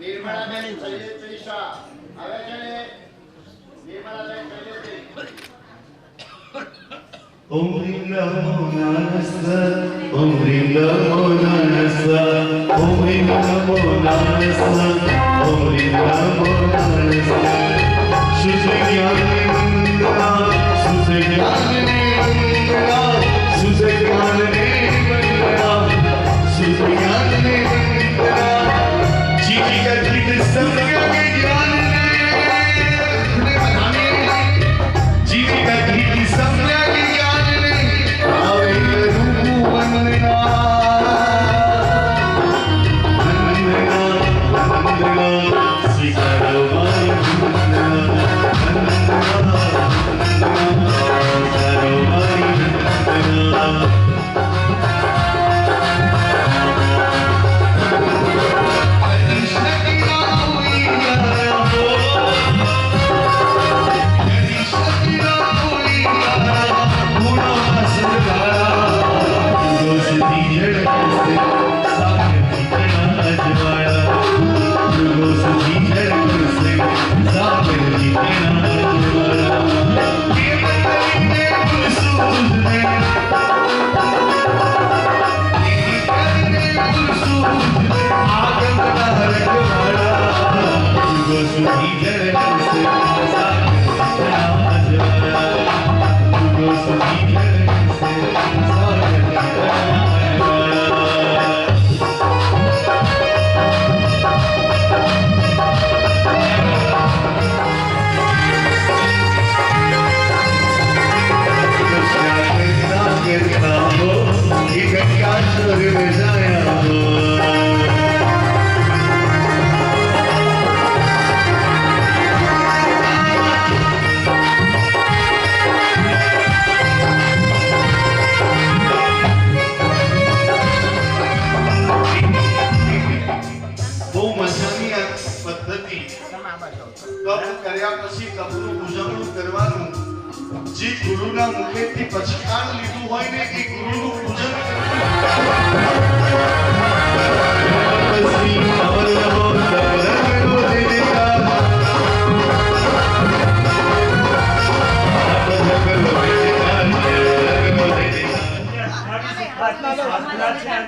निर्मलाबेन શૈલેષભાઈ શાહ આવે છે ને निर्मलाबेन શૈલેષભાઈ Om Rim Namo Namaste Om Rim Namo Namaste Om Rim Namo Namaste Om Rim Namo Namaste Suse Gyani Vandana Suse Gyani Vandana Suse Gyani Vandana Suse Gyani Vandana Jiji ka git samya ke gyan ne badhane Jiji ka git samya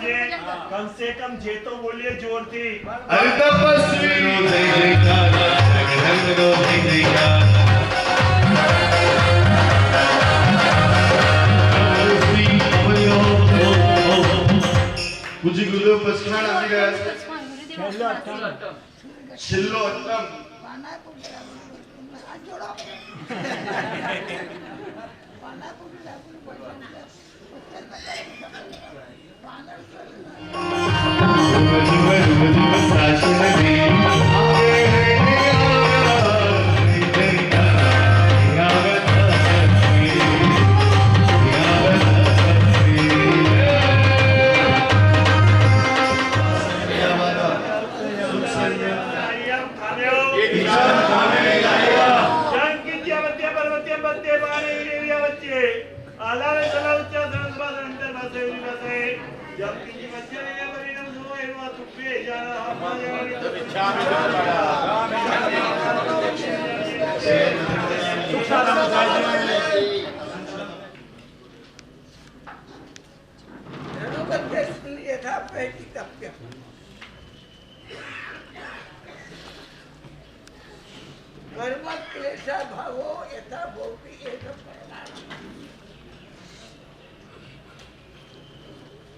ke कम से कम जे तो बोलिए जोर थी अरे तपस्वी जय जयकार जय जयकार कुछ गुरु पसखान આવી ગયા છેલ્લો અટ્ટમ कर्म क्लेशा भावो यथा भोगी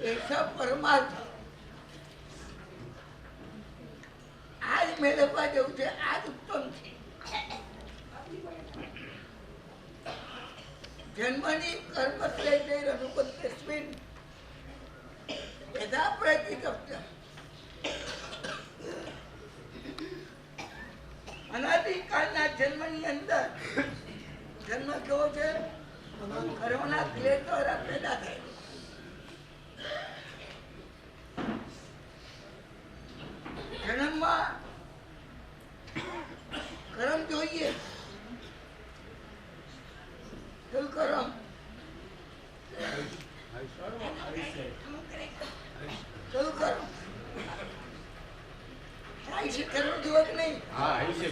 ऐसा परमार्थ आज મેળવવા જેવું છે આજ ઉત્તમ છે જન્મની કર્મ ક્લેશ રનુપત્યસ્મિન યથા પ્રતિકપ્ય અનાદિકાળના જન્મની અંદર જન્મ કેવો છે કર્મના ક્લેશ દ્વારા પેદા થાય જન્મમાં કર્મ જોઈએ શું કર્મ શું કર્મ આયુષ્ય કર્મ જુઓ કે નહીં? હા આયુષ્ય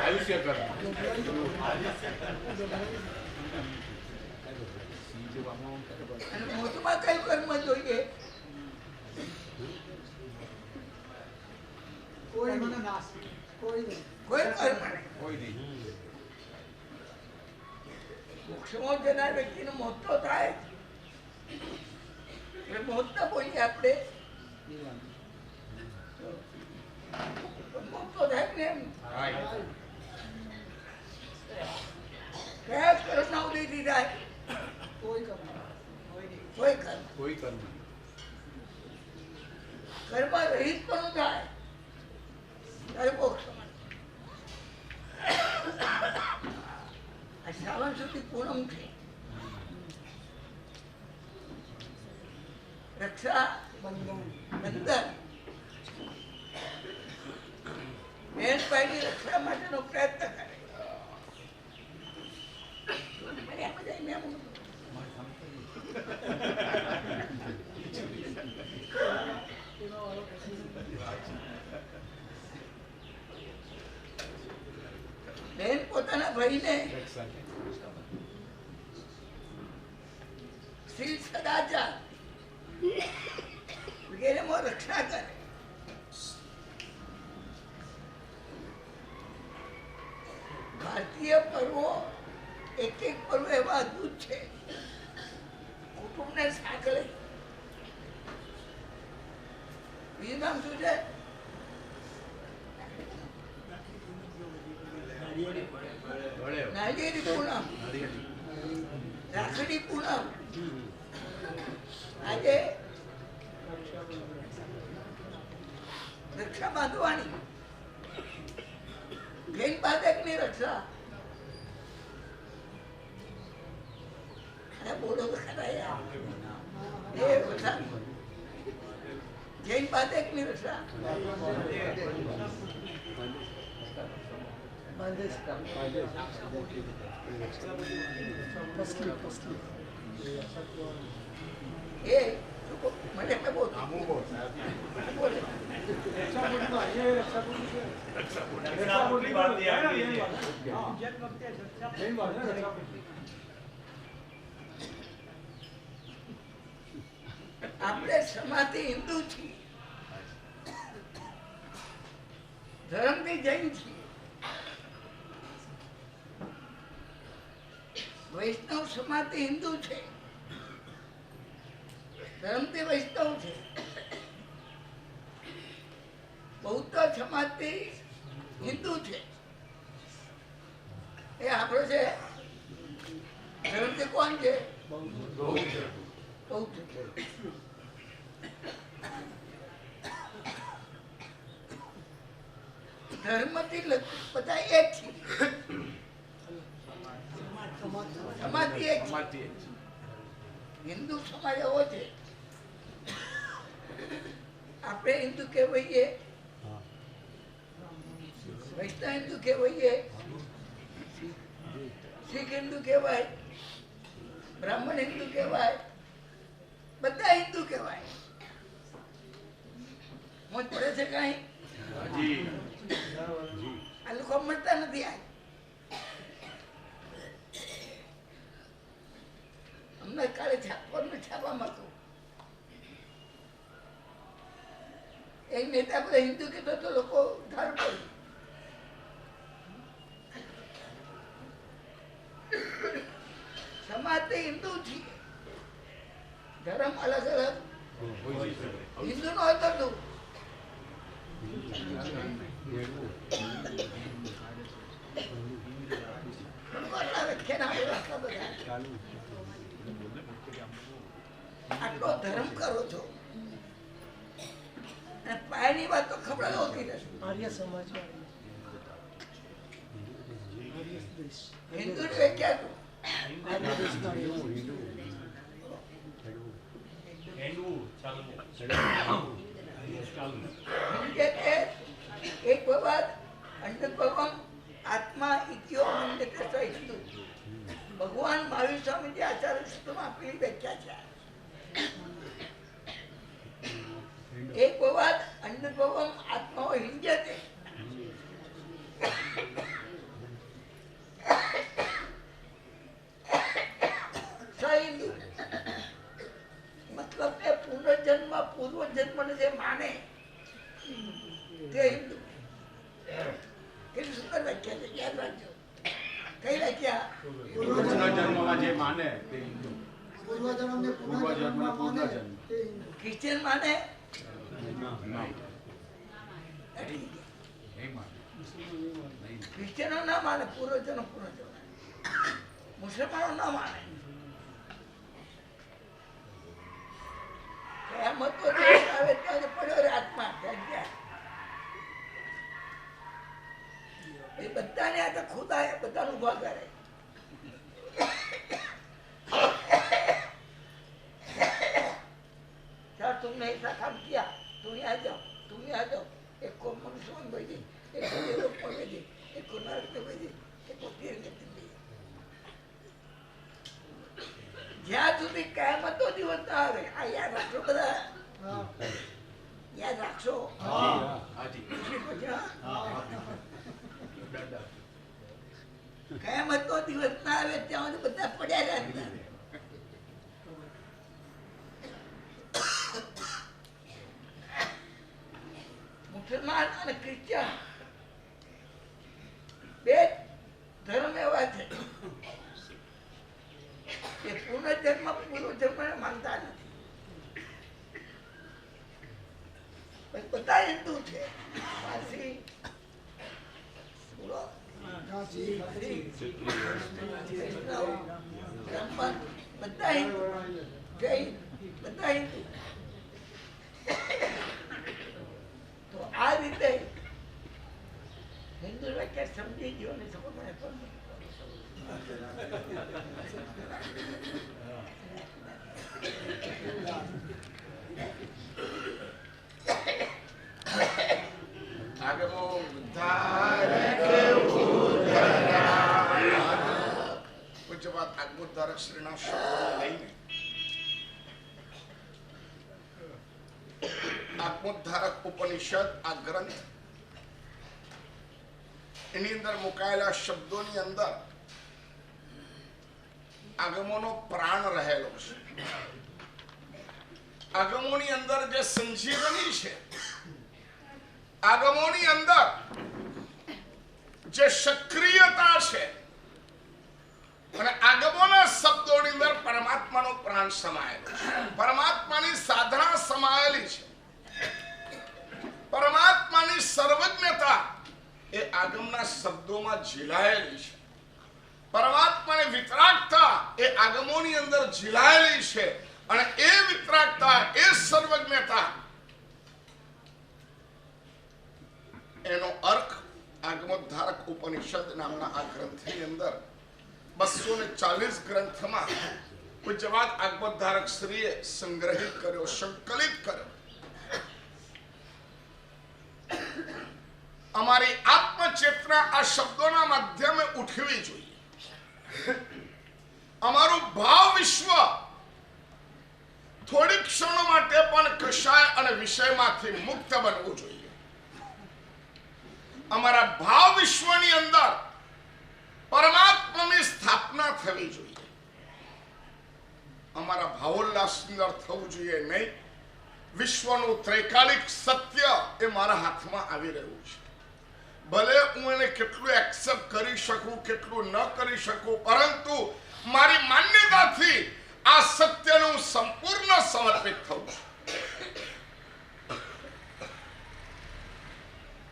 આયુષ્ય કર અને મોટમાં કયું કર્મ જોઈએ? કોઈ કર્મ નહીં. કોઈ નહીં મોક્ષમાં જનાર વ્યક્તિનો મોત તો થાય જ. એટલે મોત ના બોલીએ આપણે, મોત તો થાય ને એમ. કયા કર્મના ઉદયથી થાય? કોઈ કર્મ. કોઈ કર્મ કર્મ રહિત પણ થાય ત્યારે મોક્ષ મળે. આ શ્રાવણ સુધી પૂનમ છે. રક્ષા બંધન બેન ભાઈની રક્ષા માટેનો પ્રયત્ન કરે. એમ જઈને એમ બેન પોતાના ભાઈને શીલ સદાચાર વગેરેમાં રક્ષા કરે. ભારતીય પર્વો એક એક પર્વ એવા અદભુત છે. કુટુંબને સાંકળે. બીજું નામ શું છે? નાળિયેરી પૂનમ, રાખડી પૂનમ. આજે રક્ષા બાંધવાની, જૈન બાધકની રક્ષા. અરે બોલો તો ખરા યાર. એ બધા જૈન બાધકની રક્ષા. એ મને બોલ બોલે રક્ષાબંધનની વાત યાદ આવી છે. આપણે સમાજથી હિન્દુ છીએ, ધર્મથી જૈન છીએ. વૈષ્ણવ સમાજથી હિન્દુ છે, ધર્મથી વૈષ્ણવ છે. બૌદ્ધ સમાજથી હિન્દુ છે. એ આપણો છે. ધર્મથી કોણ છે? બૌદ્ધ છે. ધર્મથી બધા એક છે, સમાજથી એક છે. હિન્દુ સમાજ એવો છે, આપણે હિન્દુ કહેવાઈએ, વૈષ્ણવ હિન્દુ કહેવાઈએ, શીખ હિન્દુ કહેવાય, બ્રાહ્મણ હિન્દુ કહેવાય, બધા હિન્દુ કહેવાય. મોજ પડે છે કઈ? આ લોકો મળતા નથી. આ અમને કાલે છાપવામાં હતું. એક નેતા બધા હિન્દુ કહેતો તો લોકો ધાર પડ્યું. સમાજ તો હિન્દુ છે, ધર્મ અલગ અલગ. હિન્દુ નો હતો તું આટલો ધર્મ કરો છો અને પાયાની વાત તો ખબર હોતી નથી. આર્ય સમાજ હિન્દુ ને ક્યાં એક ભગવાન અંડક ભગવાન આત્મા ઇતિયો મંડક હિન્દુ. ભગવાન મહાવીર સ્વામીજી આચાર્ય સૂત્રમાં આપેલી વ્યાખ્યા છે. એક ભગવાન અંડક વિભવમ આત્માઓ હિંજ્યતે. હિન્દુ મતલબ કે પુનર્જન્મ પૂર્વજન્મને જે માને તે હિન્દુ. કેટલી સુંદર વ્યાખ્યા છે, યાદ રાખજો. કઈ વ્યાખ્યા? જન્મમાં જે માને તે હિન્દુ. પૂર્વજન્મને પૂર્વજન્મના પુનર્જન્મ. ક્રિશ્ચિયન માને ક્રિશ્ચિયનો ના માને પૂર્વજન્મ પુનર્જન્મ. મુસલમાનો ના માને. કયામત તો આવે ત્યારે પડ્યો રે આત્મા ત્યાં ગયા. એ બધાને આ તો ખુદા બધાનું ઉભા કરે. यार तुमने ऐसा काम किया, तुम यहाँ जाओ, तुम यहाँ जाओ. एक को मनुष्य में भेज दी, एक को देवलोक में भेज दी, एक को नरक में भेज दी, एक को तीर में भेज दी. જ્યાં સુધી કયામતનો દિવસ ના આવે આ યાદ રાખજો બધા. યાદ રાખશો. કયામતનો દિવસ ના આવે ત્યાં સુધી બધા પડ્યા રહ્યા. મુસલમાન અને ક્રિશ્ચિયન બે ધર્મ એવા છે કે પુનર્જન્મ પૂર્વજન્મ માનતા નથી. બધા હિન્દુ છે. પારસી, બધા હિન્દુ, જૈન બધા હિન્દુ. તો આ રીતે હિન્દુ વ્યાખ્યા સમજી ગયો ને સમજ મને પણ આગમોદ્ધારક શ્રીના શબ્દોને લઈને આગમોદ્ધારક ઉપનિષદ આ ગ્રંથ એની અંદર મુકાયેલા શબ્દોની અંદર આગમોનો પ્રાણ રહેલો છે. આગમોની અંદર જે સંજીવની છે, આગમોની અંદર જે સક્રિયતા છે અને આગમોના શબ્દોની અંદર પરમાત્માનો પ્રાણ સમાયેલો છે. પરમાત્માની સાધના સમાયેલી છે. પરમાત્માની સર્વજ્ઞતા એ આગમના શબ્દોમાં ઝીલાયેલી છે. પરમાત્માની વિતરાગતા એ આગમોની અંદર ઝીલાયેલી છે અને એ વિતરાગતા એ સર્વજ્ઞતા એનો અર્થ આગમોદ્ધારક ઉપનિષદ નામના આ ગ્રંથની અંદર 240 ગ્રંથમાં પૂજ્યપાદ આગમોદ્ધારક શ્રીએ સંગ્રહિત કર્યો, સંકલિત કર્યો. અમારી આત્મચેતના આ શબ્દોના માધ્યમે ઉઠવી જોઈએ. અમારું ભાવ વિશ્વ થોડી ક્ષણો માટે પણ કશાય અને વિષયમાંથી મુક્ત બનવું જોઈએ. અમારા ભાવ વિશ્વની અંદર પરમાત્માની સ્થાપના થવી જોઈએ. અમારા ભાવોલ્લાસની અંદર થવું જોઈએ નહીં. વિશ્વનું ત્રૈકાલિક સત્ય એ મારા હાથમાં આવી રહ્યું છે. ભલે હું એને કેટલું એક્સેપ્ટ કરી શકું, કેટલું ન કરી શકું, પરંતુ મારી માન્યતાથી આ સત્યનું સંપૂર્ણ સમર્પિત થવું છે.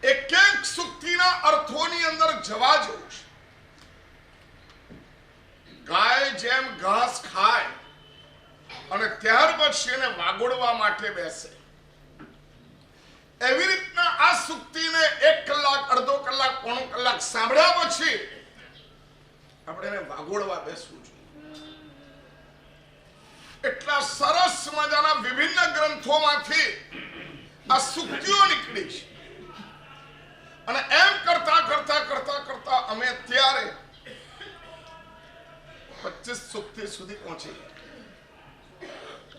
એક એક સુક્તિના અર્થોની અંદર જવા જેવું છે. ગાય જેમ ઘાસ ખાય અને ત્યાર પછી એને વાગોડવા માટે બેસે, એવી રીતના આ સુક્તિને 1 કલાક, અડધો કલાક, પોણો કલાક સાંભળ્યા પછી આપણે એને વાગોડવા બેસવું જોઈએ. એટલા સરસ મજાના વિભિન્ન ગ્રંથોમાંથી આ સુક્તિઓ નીકળી છે અને એમ કરતા કરતા કરતા કરતા અમે અત્યારે 25 સુક્તિ સુધી પહોંચી ગયા.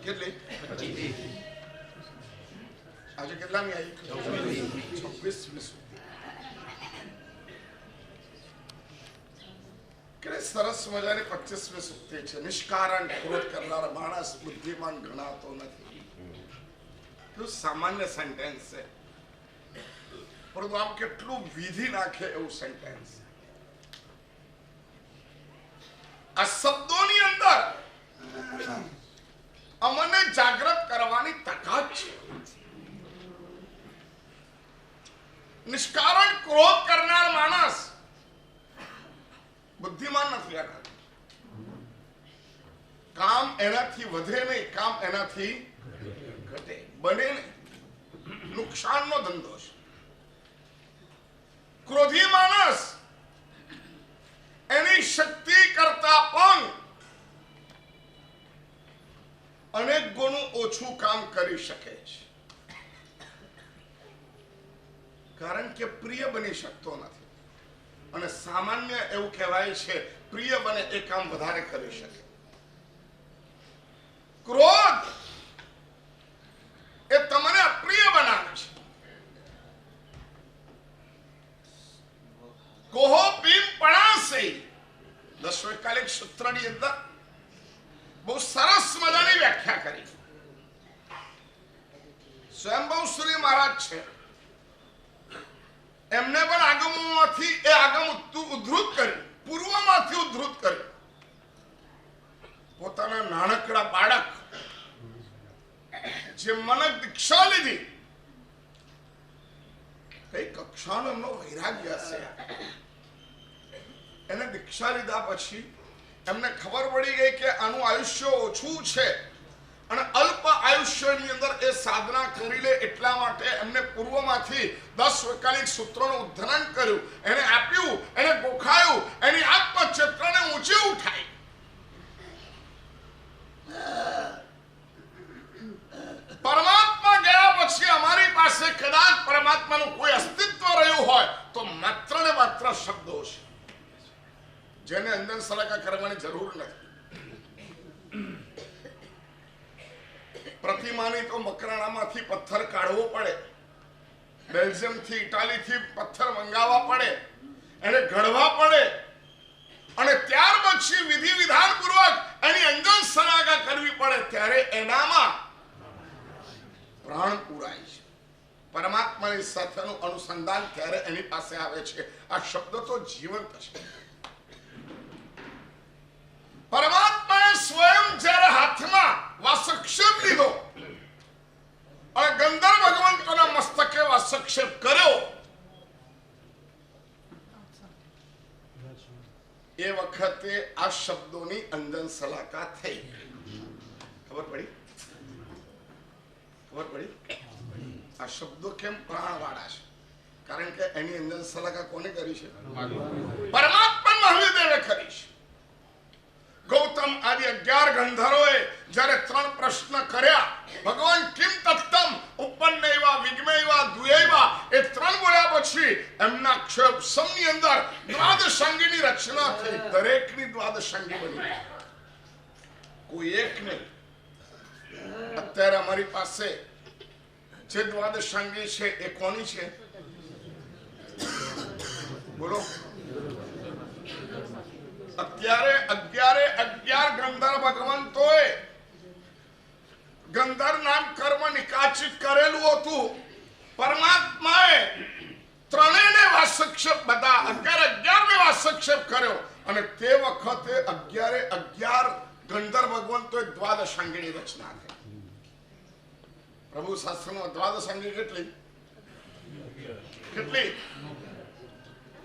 કેટલી? આજે કેટલામી આવી? 26મી સુક્તિ. કે સરસ મજાની 25મી સુક્તિ છે. નિષ્કારણ ક્રોધ કરનાર માણસ બુદ્ધિમાન ગણાતો નથી. તો સામાન્ય સેન્ટેન્સ છે, પરંતુ આમ કેટલું વિધિ નાખે એવું સેન્ટેન્સ. આ શબ્દોની અંદર અમને જાગૃત કરવાની તાકાત છે. નિષ્કારણ ક્રોધ કરનાર માણસ બુદ્ધિમાન નથી. આ કામ એનાથી વધે નહીં, કામ એનાથી ઘટે, બને નહીં. નુકસાનનો ધંધો છે. ક્રોધી માણસ એની શક્તિ કરતા પણ અનેક ગણું ઓછું કામ કરી શકે છે, કારણ કે પ્રિય બની શકતો નથી. અને સામાન્ય એવું કહેવાય છે પ્રિય બને એ કામ વધારે કરી શકે. ક્રોધ એ તમને અપ્રિય બનાવે છે. કોહો પીમ પણાસે 10 સૂત્રની અંદર બહુ સરસ મજાની વ્યાખ્યા કરી. સ્વયંભૂ શ્રી મહારાજ છે, એમને પણ આગમોમાંથી એ આગમ ઉદ્ધૃત કરી, પૂર્વમાંથી ઉદ્ધૃત કરી. પોતાના નાનકડા બાળક જે મનક દીક્ષા લીધી, કઈ કક્ષાનો એમનો વૈરાગ્ય હશે. એને દીક્ષા લીધા પછી એમને ખબર પડી ગઈ કે આનું આયુષ્ય ઓછું છે અને અલ્પ આયુષ્યની અંદર એ સાધના કરી લે, એટલા માટે એમને પૂર્વમાંથી 10 વૈકાલિક સૂત્રોનું ઉદ્ધરણ કર્યું. એને આપ્યું, એને ગોખાયું, એની આત્મચેતનાને ઊંચી ઉઠાઈ. પરમાત્મા ગયા પછી અમારી પાસે કદાચ પરમાત્માનું કોઈ અસ્તિત્વ રહ્યું હોય તો માત્ર ને માત્ર શબ્દો છે, જેને અંદન સલાકા કરવાની જરૂર નથી. પ્રતિમાની તો મકરાણામાંથી પથ્થર કાઢવો પડે, બેલ્જિયમ થી ઇટાલીથી પથ્થર મંગાવવા પડે, એને ઘડવા પડે, અને ત્યાર પછી વિધિ વિધાન પૂર્વક એની અંજન સલાકા કરવી પડે. ત્યારે એનામાં પ્રાણ પુરાય છે. પરમાત્માની સાથેનું અનુસંધાન ત્યારે એની પાસે આવે છે. આ શબ્દ તો જીવંત છે. પરમાત્માએ સ્વયં જ્યારે હાથમાં વાસક્ષેપ લીધો અને ગંધર્વ ભગવંતોના મસ્તકે વાસક્ષેપ કર્યો, એ વખતે આ શબ્દોની અંજન સલાકા થઈ. ખબર પડી? ખબર પડી? આ શબ્દો કેમ પ્રાણવાળા છે? કારણ કે એની અંજન સલાકા કોને કરી છે? પરમાત્મા મહાદેવે કરી છે. ગૌતમ આદિ 11 ગંધર્વોએ જ્યારે 3 પ્રશ્ન કર્યા, ભગવાન કિમ તત્તમ ઉપન્નૈવા વિગ્મૈવા દ્વયૈવા, એ 3 બોલ્યા પછી એમના ક્ષોભસમની અંદર દ્વાદશાંગીની રચના થઈ. દરેકની દ્વાદશાંગી બની, કોઈ એક નહીં. અત્યારે અમારી પાસે જે દ્વાદશાંગી છે એ કોની છે? બોલો. અત્યારે 11 ગંધર્વ ભગવંતોએ ગંધર્વ નામ કર્મ નિકાચિત કરેલું હતું. પરમાત્માએ ત્રણેયને વાસક્ષેપ, બધા 11 ને વાસક્ષેપ કર્યો. અને તે વખતે 11 ગંધર્વ ભગવંતોએ દ્વાદશાંગીની રચના કરી. પ્રભુ શાસ્ત્રમાં દ્વાદશાંગી કેટલી?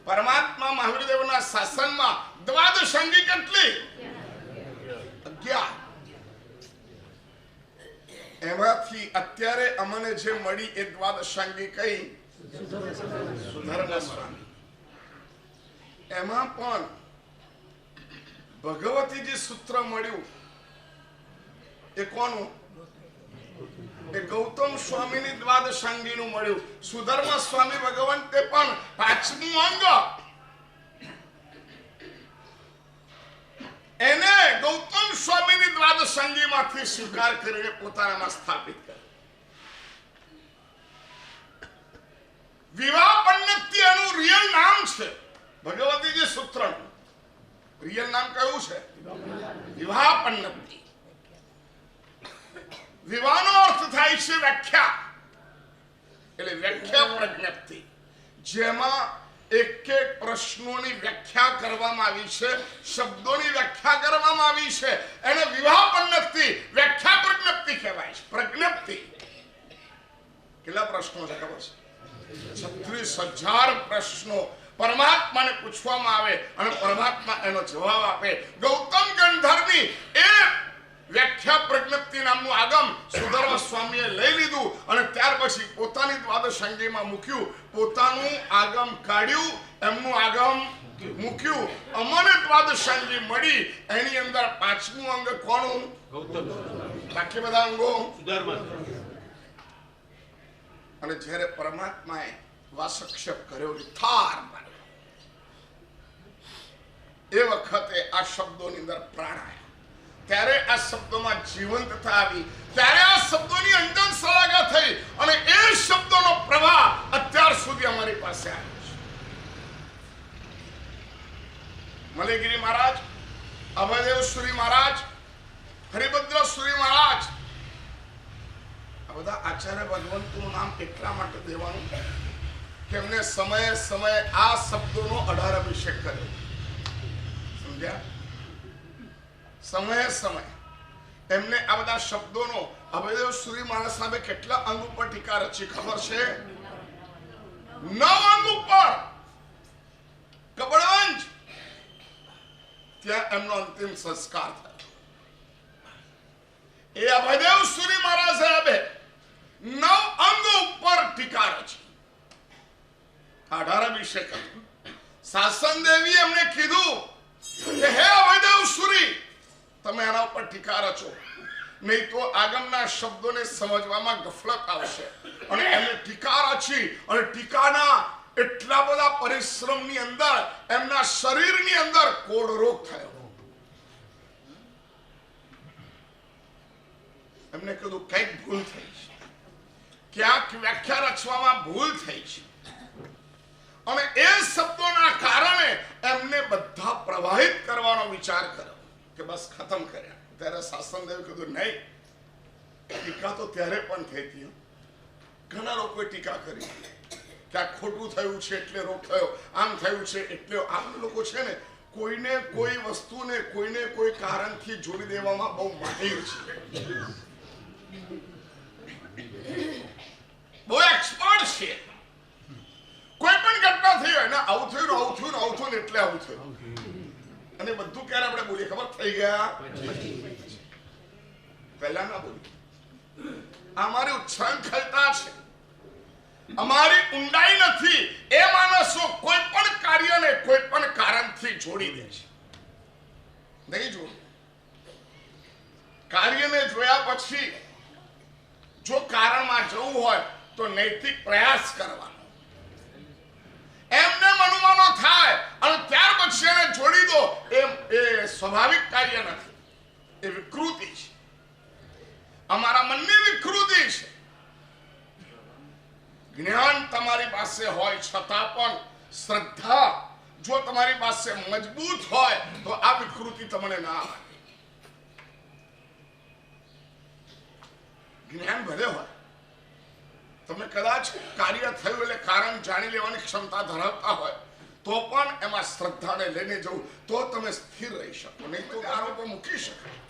પરમાત્મા મહાવીરદેવના શાસનમાં દ્વાદશાંગી કેટલી? 11. એમાંથી અત્યારે અમને જે મળી એ દ્વાદશાંગી કઈ? સુધર્મા સ્વામી. એમાં પણ ભગવતીજી સૂત્ર મળ્યું એ કોનું? એ ગૌતમ સ્વામીની દ્વાદશાંગીનું મળ્યું. સુધર્મા સ્વામી ભગવંતે પણ 5મું અંગ એને ગૌતમ સ્વામીની દ્વાદશાંગીમાંથી સ્વીકાર કરીને પોતાનામાં સ્થાપિત કર્યું. વિવાહ પન્નતિ એનું રિયલ નામ છે. ભગવતીજી સૂત્રનું રિયલ નામ કયું છે? વિવાહ પન્નતિ. વિવાહનો અર્થ થાય છે વ્યાખ્યા, એટલે વ્યાખ્યા પ્રજ્ઞપ્તિ, જેમાં એક એક પ્રશ્નોની વ્યાખ્યા કરવામાં આવી છે, શબ્દોની વ્યાખ્યા કરવામાં આવી છે, એને વિવાહ પન્નતિ વ્યાખ્યા પ્રજ્ઞપ્તિ કહેવાય છે. પ્રજ્ઞપ્તિ કેટલા પ્રશ્નો છે ખબર છે? 36,000 પ્રશ્નો પરમાત્માને પૂછવામાં આવે અને પરમાત્મા એનો જવાબ આપે. ગૌતમ ગંધર્વની એ વ્યાખ્યા પ્રજ્ઞપ્તિ નામનું આગમ સુધર્વ સ્વામીએ લઈ લીધું અને ત્યાર પછી પોતાની દ્વાદશાંગીમાં મૂક્યું. પોતાનું આગમ કાઢ્યું, એમનું આગમ મૂક્યું. અમને દ્વાદશાંગી મળી, એની અંદર 5મું અંગ કોનું? ગૌતમ. બાકી બધા અંગો સુધર્મા. અને જ્યારે પરમાત્માએ વાસક્ષેપ કર્યો, થાર પાડ્યો, એ વખતે આ શબ્દોની અંદર પ્રાણ આવ્યો. ત્યારે આ શબ્દોમાં જીવંતતા આવી, ત્યારે આ શબ્દોની અંજન સળાગા થઈ અને એ શબ્દોનો પ્રવાહ અત્યાર સુધી અમારી પાસે આવ્યો છે. મલેગીરી મહારાજ, અભયદેવ સુરી મહારાજ, હરિભદ્ર સુરી મહારાજ, આ બધા આચાર્ય ભગવંતનું નામ એટલા માટે દેવાનું કે એમને સમયે સમયે આ શબ્દોનો 18 અભિષેક કર્યો. સમજ્યા? સમયે સમય એમને આ બધા શબ્દોનો અભયદેવ સુરી મહારાજ સાહેબે કેટલા અંગ ઉપર ટીકા રચી ખબર છે? 9 અંગ ઉપર. કબડવંજ ત્યાં એમનો અંતિમ સંસ્કાર થયો. એ અભયદેવ સુરી મહારાજ સાહેબે 9 અંગ ઉપર ટીકા રચી. 18 અભિષેક. શાસન દેવી એમને કીધું કે હે અભયદેવ સુરી, તમે આના ઉપર ટીકા રચો, નહીં તો આગમના શબ્દોને સમજવામાં ગફલત આવશે. અને એમને ટીકા રચી અને ટીકાના એટલા બધા પરિશ્રમની અંદર એમના શરીરની અંદર કોડ રોગ થયો. એમને કીધું કંઈક ભૂલ થઈ છે, ક્યાંક વ્યાખ્યા રચવામાં ભૂલ થઈ છે. અને એ શબ્દોના કારણે એમને બધા પ્રવાહિત કરવાનો વિચાર કર્યો કે બસ ખતમ કર્યા. ત્યારે શાસનદેવે કીધું નહીં, ટીકા તો ત્યારે પણ થઈ હતી. ઘણા લોકોએ ટીકા કરી કે આ ખોટું થયું છે એટલે રોગ થયો, આમ થયું છે એટલે. આમ લોકો છે ને કોઈને કોઈ વસ્તુને કોઈને કોઈ કારણથી જોડી દેવામાં બહુ માહિર છે, બહુ એક્સપર્ટ છે. કોઈ પણ ઘટના થઈ હોય ને, આવું થયું આવું થયું આવું થયું એટલે આવું થયું. અને બધું ક્યારે આપણે બોલીએ ખબર? થઈ ગયા પહેલા ના બોલી. અમારી ઉચ્છૃંખલતા છે, અમારી ઊંડાઈ નથી. એ માણસો કોઈ પણ કાર્યને કોઈ પણ કારણથી જોડી દે છે. નહીં જોડે. કાર્યને જોયા પછી જો કારણમાં જવું હોય તો નૈતિક પ્રયાસ કરવાનો. એમને મનવાનો થાય અને ત્યાર પછી એને જોડી દો, એ સ્વાભાવિક કાર્ય નથી, એ વિકૃતિ છે. અમારા મનની વિકૃતિ છે. જ્ઞાન તમારી પાસે હોય છતાં પણ શ્રદ્ધા જો તમારી પાસે મજબૂત હોય તો આ વિકૃતિ તમને ના આવે. જ્ઞાન ભલે હોય, તમે કદાચ કાર્ય થયું એટલે કારણ જાણી લેવાની ક્ષમતા ધરાવતા હોય તો પણ એમાં શ્રદ્ધાને લઈને જવું તો તમે સ્થિર રહી શકો, નહીં તો આરોપો મૂકી શકાય.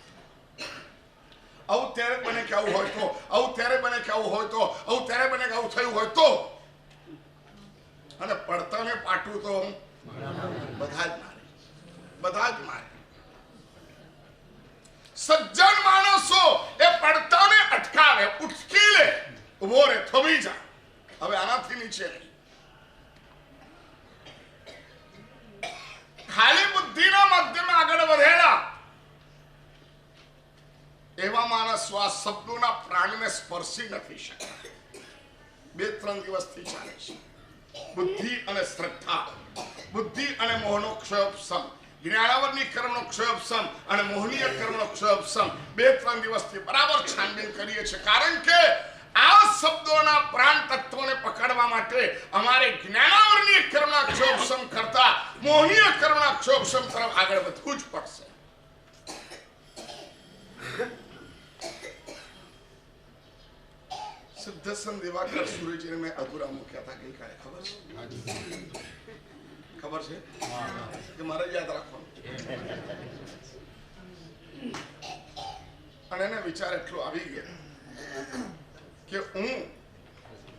આવું ત્યારે બને કે આવું હોય તો, આવું ત્યારે બને કે આવું હોય તો, આવું ત્યારે બને કે આવું થયું હોય તો. અને પડતાને પાટું તો બધા જ મારે, બધા જ મારે. સજ્જન માણસો એ પડતાને અટકાવે, ઉઠકી લે, ઉભો રે, થોભી જા, હવે આનાથી નીચે નહીં. ખાલી બુદ્ધિના માધ્યમે આગળ વધેલા એવા માણસો આ શબ્દોના પ્રાણને સ્પર્શી નથી શકતા. 2-3 દિવસથી ચાલે છે. બુદ્ધિ અને શ્રદ્ધા, બુદ્ધિ અને મોહનો ક્ષયોપશમ, જ્ઞાનાવરની કર્મનો ક્ષયોપશમ અને મોહનીય કર્મનો ક્ષયોપશમ 2-3 દિવસથી બરાબર છાનબીન કરીએ છીએ. કારણ કે આ શબ્દોના પ્રાણ તત્વોને પકડવા માટે અમારે જ્ઞાનાવરણીય કર્મણાક્ષોભસમ કરતા મોહનીય કર્મણાક્ષોભસમ તરફ આગળ વધવું જ પડશે. સિદ્ધસન દિવાકર સુરેજીને મેં અધૂરા મૂક્યા હતા ગઈકાલે. ખબર છે કે મારે યાદ રાખવાનું. અને એને વિચાર એટલો આવી ગયો કે હું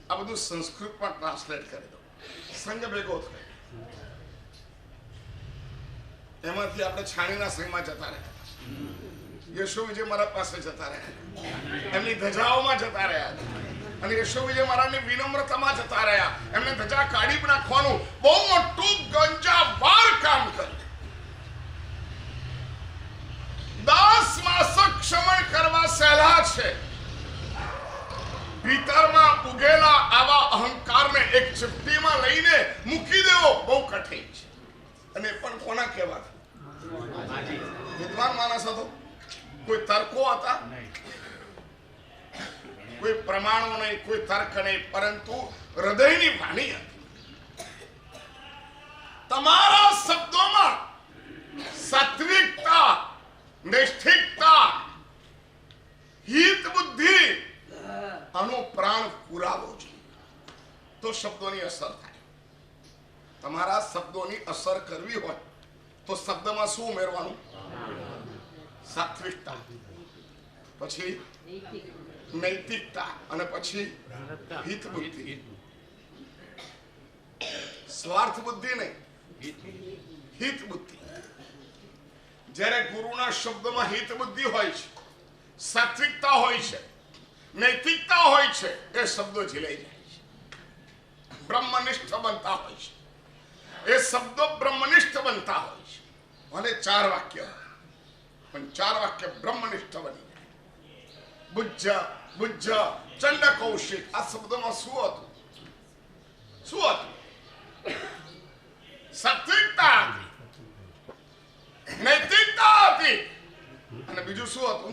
આ બધું સંસ્કૃતમાં ટ્રાન્સલેટ કરી દઉં. સંઘ ભેગો થાય એમાંથી આપણે છાણીના સંઘમાં જતા રહ્યા. યશો વિજય મહારાજ પાસે જતા રહ્યા, એમની ધજાઓમાં જતા રહ્યા અને યશો વિજય મહારાજની વિનમ્રતામાં જતા રહ્યા. એમને ધજા કાઢી નાખવાનું બહુ મોટું ગંજાવાર કામ કર્યું. 10 માસ ક્ષમણ કરવા સહેલા છે. ભીતરમાં ઉગેલા આવા અહંકારને એક ચપટીમાં લઈને મૂકી દેવો બહુ કઠિન છે. અને પણ કોના કહેવાથી? વિદ્વાન માણસ હતો, કોઈ તર્કો હતા, કોઈ પ્રમાણો નહીં, કોઈ તર્ક નહીં, પરંતુ હૃદયની વાણી હતી. તમારા શબ્દોમાં સાત્વિકતા, નિષ્ઠિકતા, હિત બુદ્ધિ આનો પ્રાણ પુરાવો છે તો શબ્દોની અસર થાય. તમારા શબ્દોની અસર કરવી હોય તો શબ્દમાં શું ઉમેરવાનું? સાત્વિકતા, પછી નૈતિકતા અને પછી હિત બુદ્ધિ. સ્વાર્થ બુદ્ધિ નહીં, હિત બુદ્ધિ. જ્યારે ગુરુના શબ્દમાં હિત બુદ્ધિ હોય છે, સાત્વિકતા હોય છે, નૈતિકતા હોય છે, એ શબ્દો ઝીલાઈ જાય છે, બ્રહ્મનિષ્ઠ બનતા હોય છે. એ શબ્દો બ્રહ્મનિષ્ઠ બનતા હોય છે. ભલે 4 વાક્ય પણ 4 વાક્ય બ્રહ્મનિષ્ઠ બની જાય. બુજ્જ બુજ્જ ચંડ કૌશિક આ શબ્દોમાં શું હતું? શું હતું? સાત્વિકતા હતી, નૈતિકતા હતી અને બીજું શું હતું?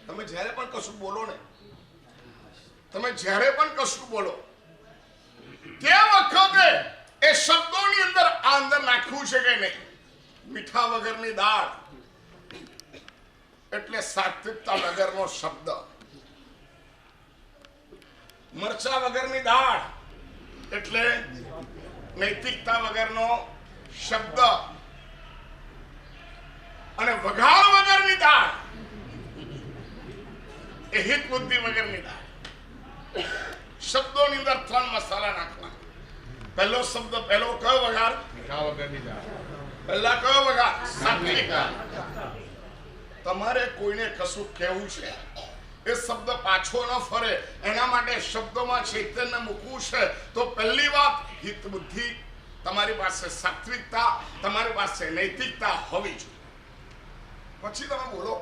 તમે જ્યારે પણ કશું બોલો ને, તમે જ્યારે પણ કશું બોલો તે વખતે એ શબ્દોની અંદર આ અંદર નાખ્યું છે કે નહીં? મીઠા વગરની દાળ એટલે સાત્વિકતા વગરનો શબ્દ, મરચા વગરની દાળ એટલે નૈતિકતા વગરનો શબ્દ, અને વઘાર વગરની દાળ એ હિત બુદ્ધિ વગરની દાળ. શબ્દોની અંદર 3 મસાલા નાખવા. પહેલો શબ્દ, પહેલો કયો વઘાર? મીઠા વગરની દાળ. પહેલા કયો વઘાર? સાત્વિકતા. તમારે કોઈને કશું કહેવું છે, એ શબ્દ પાછો ન ફરે એના માટે શબ્દોમાં ચૈતન્ય મૂકવું છે તો પહેલી વાત હિત બુદ્ધિ, તમારી પાસે સાત્વિકતા, તમારી પાસે નૈતિકતા હોવી જોઈએ. પછી તમે બોલો.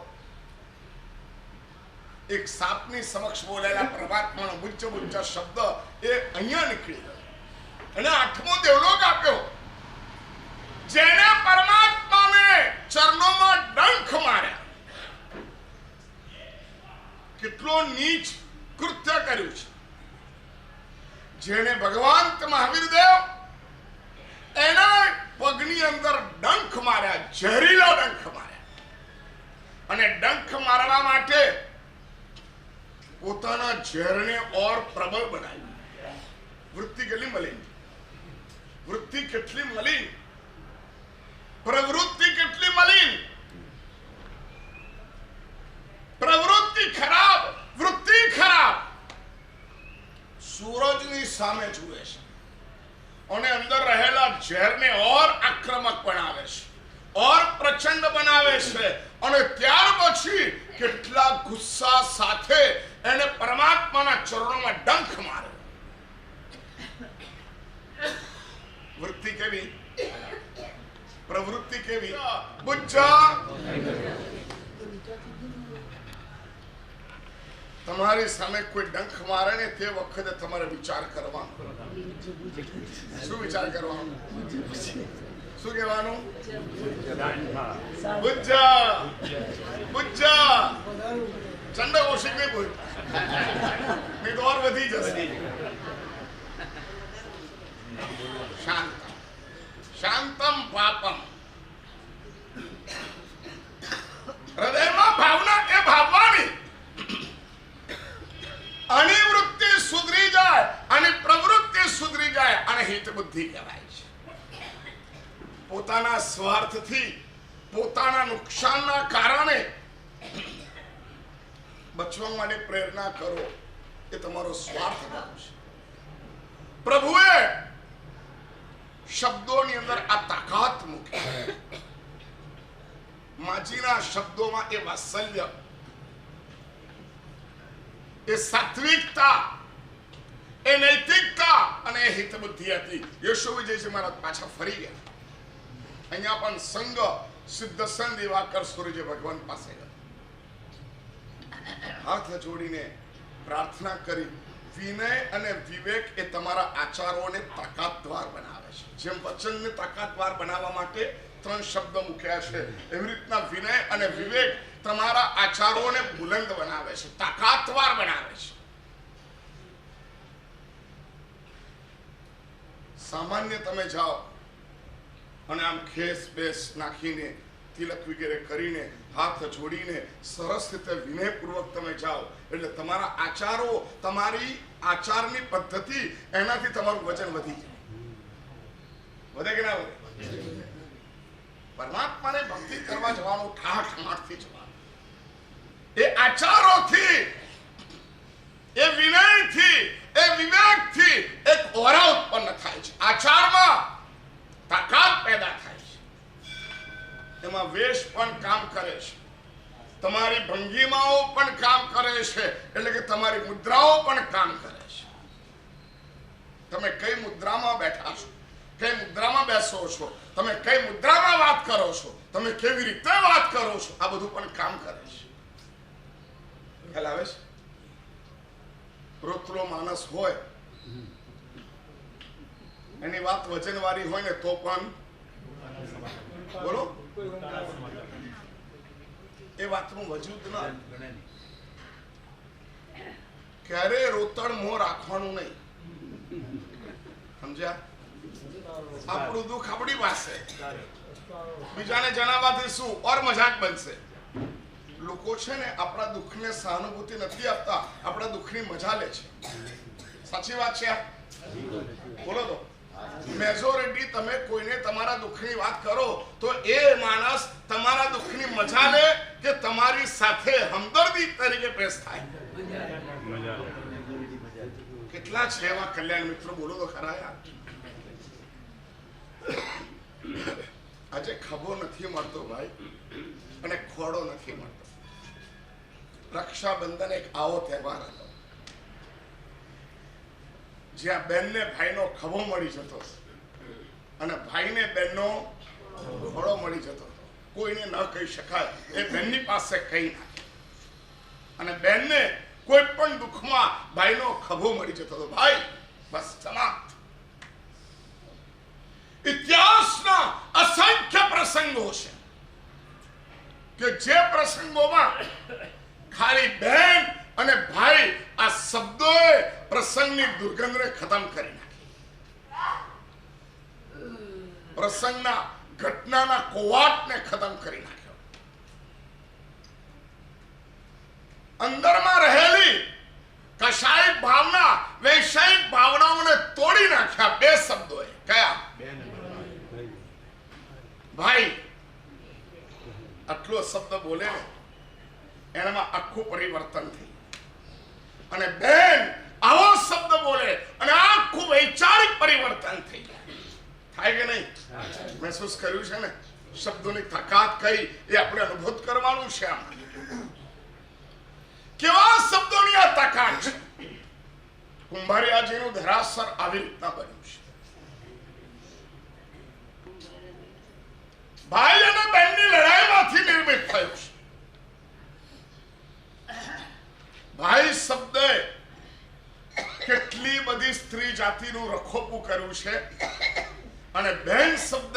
એક સાપની સમક્ષ બોલેલા પરમાત્માનો બુજ્જ બુજ્જ શબ્દ એ અહીંયા નીકળી ગયો અને 8મો દેવલોક આપ્યો. જેને પરમાત્માને ચરણોમાં ડંખ માર્યા, કેટલો નીચ કૃત્ય કર્યું છે. જેને ભગવાન મહાવીર દેવ એના પગની અંદર ડંખ માર્યા, ઝેરીલા ડંખ માર્યા. અને ડંખ મારવા માટે પોતાના ઝેરને ઓર પ્રબળ બનાવ્યું. વૃત્તિ કેટલી મલિન, વૃત્તિ કેટલી મલિન, પ્રવૃત્તિ કેટલી મલિન. પ્રવૃત્તિ ખરાબ, વૃત્તિ ખરાબ. સૂરજની સામે જુએ છે અને અંદર રહેલા ઝેરને ઓર આક્રમક બનાવે છે, ઓર પ્રચંડ બનાવે છે. અને ત્યાર પછી કેટલા ગુસ્સા સાથે એને પરમાત્માના ચરણોમાં ડંખ મારે. વૃત્તિ કેવી, પ્રવૃત્તિ કેવી? બુજ્જા. તમારી સામે કોઈ ડંખ મારે ને તે વખતે તમારે વિચાર કરવાનો. શું વિચાર કરવાનો? શું કહેવાનું? બુજ્જા બુજ્જા. ચંડ કૌશિક નહીં બોલ. નહીં તો ઓર વધી જશે. શાંતમ શાંતમ પાપમ. હૃદયમાં ભાવના એ ભાવવાની અનિવૃત્તિ સુધરી જાય અને પ્રવૃત્તિ સુધરી જાય અને હિત બુદ્ધિ કહેવાય છે. પોતાના સ્વાર્થથી પોતાના નુકસાનના કારણે બચવા માટે પ્રેરણા કરો એ તમારો સ્વાર્થ ભાવ છે. પ્રભુએ શબ્દોની અંદર આ તાકાત મૂકી. માજીના શબ્દોમાં એ વાત્સલ્ય, એ સાત્વિકતા, એ નૈતિકતા અને એ હિતબુદ્ધિ હતી. યશો વિજયજી મહારાજ પાછા ફરી ગયા. અહીંયા પણ સંઘ સિદ્ધસન દિવાકર સૂર્ય ભગવાન પાસે ગયા. હાથ જોડીને પ્રાર્થના કરી. વિનય અને વિવેક એ તમારા આચારોને તાકાતવાર બનાવે છે. જેમ વચનને તાકાતવાર બનાવવા માટે 3 શબ્દ મૂક્યા છે, એવી રીતના વિનય અને વિવેક તમારા આચારોને બુલંદ બનાવે છે, તાકાતવાર બનાવે છે. સામાન્ય તમે જાઓ અને આમ ખેસ બેસ નાખીને તિલક વગેરે કરીને હાથ જોડીને સરસ રીતે વિનયપૂર્વક તમે જાઓ એટલે તમારા આચારો, તમારી આચારની પદ્ધતિ, એનાથી તમારું વજન વધી જાય. વધે કે ના વધે? પરમાત્માને ભક્તિ કરવા જવાનું ઠાઠમાઠથી જવાનું. એ આચારોથી, એ વિનયથી, એ વિવેકથી એક ઓરા ઉત્પન્ન થાય છે. આચારમાં તાકાત પેદા થાય છે. એમાં વેશ પણ કામ કરે છે, તમારી ભંગીમાઓ પણ કામ કરે છે, એટલે કે તમારી મુદ્રાઓ પણ કામ કરે છે. તમે કઈ મુદ્રામાં બેઠા છો, કઈ મુદ્રામાં બેસો છો, તમે કઈ મુદ્રામાં વાત કરો છો, તમે કેવી રીતે વાત કરો છો, આ બધું પણ કામ કરે છે. ખ્યાલ આવે છે? રોતલો માણસ હોય, એની વાત વજનવાળી હોય ને તો પણ બોલો એ વાતનું વજૂદ ના. ક્યારે રોતડ મોં રાખવાનું નહીં. સમજ્યા? આપણું દુઃખ આપણી પાસે, બીજાને જણાવવાથી શું ઓર મજાક બનશે. લોકો છે ને આપણા દુઃખને સહાનુભૂતિ નથી આપતા, આપણા દુઃખની મજા લે છે. સાચી વાત છે? બોલો તો. મેજોરિટી તમે કોઈને તમારા દુઃખની વાત કરો તો એ માણસ તમારા દુઃખની મજા લે કે તમારી સાથે હમદર્દી તરીકે પેશ થાય? કેટલા છે એવા કલ્યાણ મિત્રો? બોલો તો ખરા યાર. આજે ખભો નથી મળતો ભાઈ, અને ખોડો નથી મળતો. રક્ષાબંધન એક આવો તહેવાર હતો જ્યાં બેનને ભાઈનો ખભો મળી જતો અને ભાઈને બેનનો ખોડો મળી જતો. કોઈને ન કહી શકાય એ બેનની પાસે કહી નાખે, અને બેનને કોઈ પણ દુઃખમાં ભાઈનો ખભો મળી જતો હતો. ભાઈ બસ સમાપ્ત. ઇતિહાસના અસંખ્ય પ્રસંગો છે કે જે પ્રસંગોમાં ખાલી બેન અને ભાઈ આ શબ્દોએ પ્રસંગની દુર્ગંધને ખતમ કરી નાખી. પ્રસંગના ઘટનાના કોવાટને ખતમ કરી નાખ્યો. અંદરમાં રહેલી કશાયિક ભાવના, વૈષયિક ભાવનાઓને તોડી નાખ્યા બે શબ્દોએ. કયા? ભાઈ આટલો શબ્દ બોલે ને એનામાં આખું પરિવર્તન થઈ. અને બેન આવો શબ્દ બોલે અને આખું વૈચારિક પરિવર્તન થઈ જાય. થાય કે નહીં? મહેસૂસ કર્યું છે ને? શબ્દોની તાકાત કઈ એ આપણે અનુભવ કરવાનું છે. કેવા શબ્દોની આ તાકાત છે! કુંભારિયાજીનું ધરાસર આવી રીતના બન્યું છે. ભાઈ અને બહેનની લડાઈમાંથી નિર્મિત થયું છે. ભાઈ શબ્દ કેટલી બધી સ્ત્રી જાતિનું રખોપું કર્યું છે, અને બહેન શબ્દ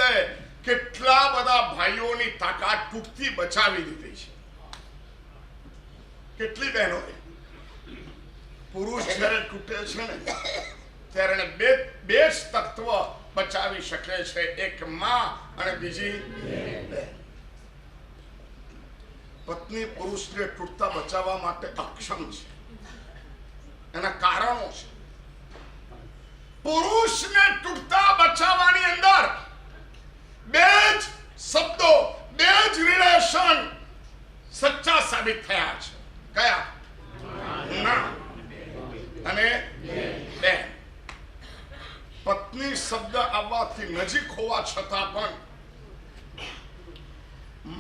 કેટલા બધા ભાઈઓની તાકાત તૂટતી બચાવી દીધી છે. કેટલી બહેનો જ્યારે તૂટે છે ને ત્યારે એને બે જ તત્વ બચાવી શકે છે, એક માં અને બીજી પત્ની. પુરુષને તૂટતા બચાવવા માટે અક્ષમ છે. એના કારણો છે. પુરુષને તૂટતા બચાવવાની અંદર બે જ શબ્દો, બે જ રિલેશન સચ્ચા સાબિત થયા છે. કયા? ના અને બે. પત્ની શબ્દ આવવાથી નજીક હોવા છતાં પણ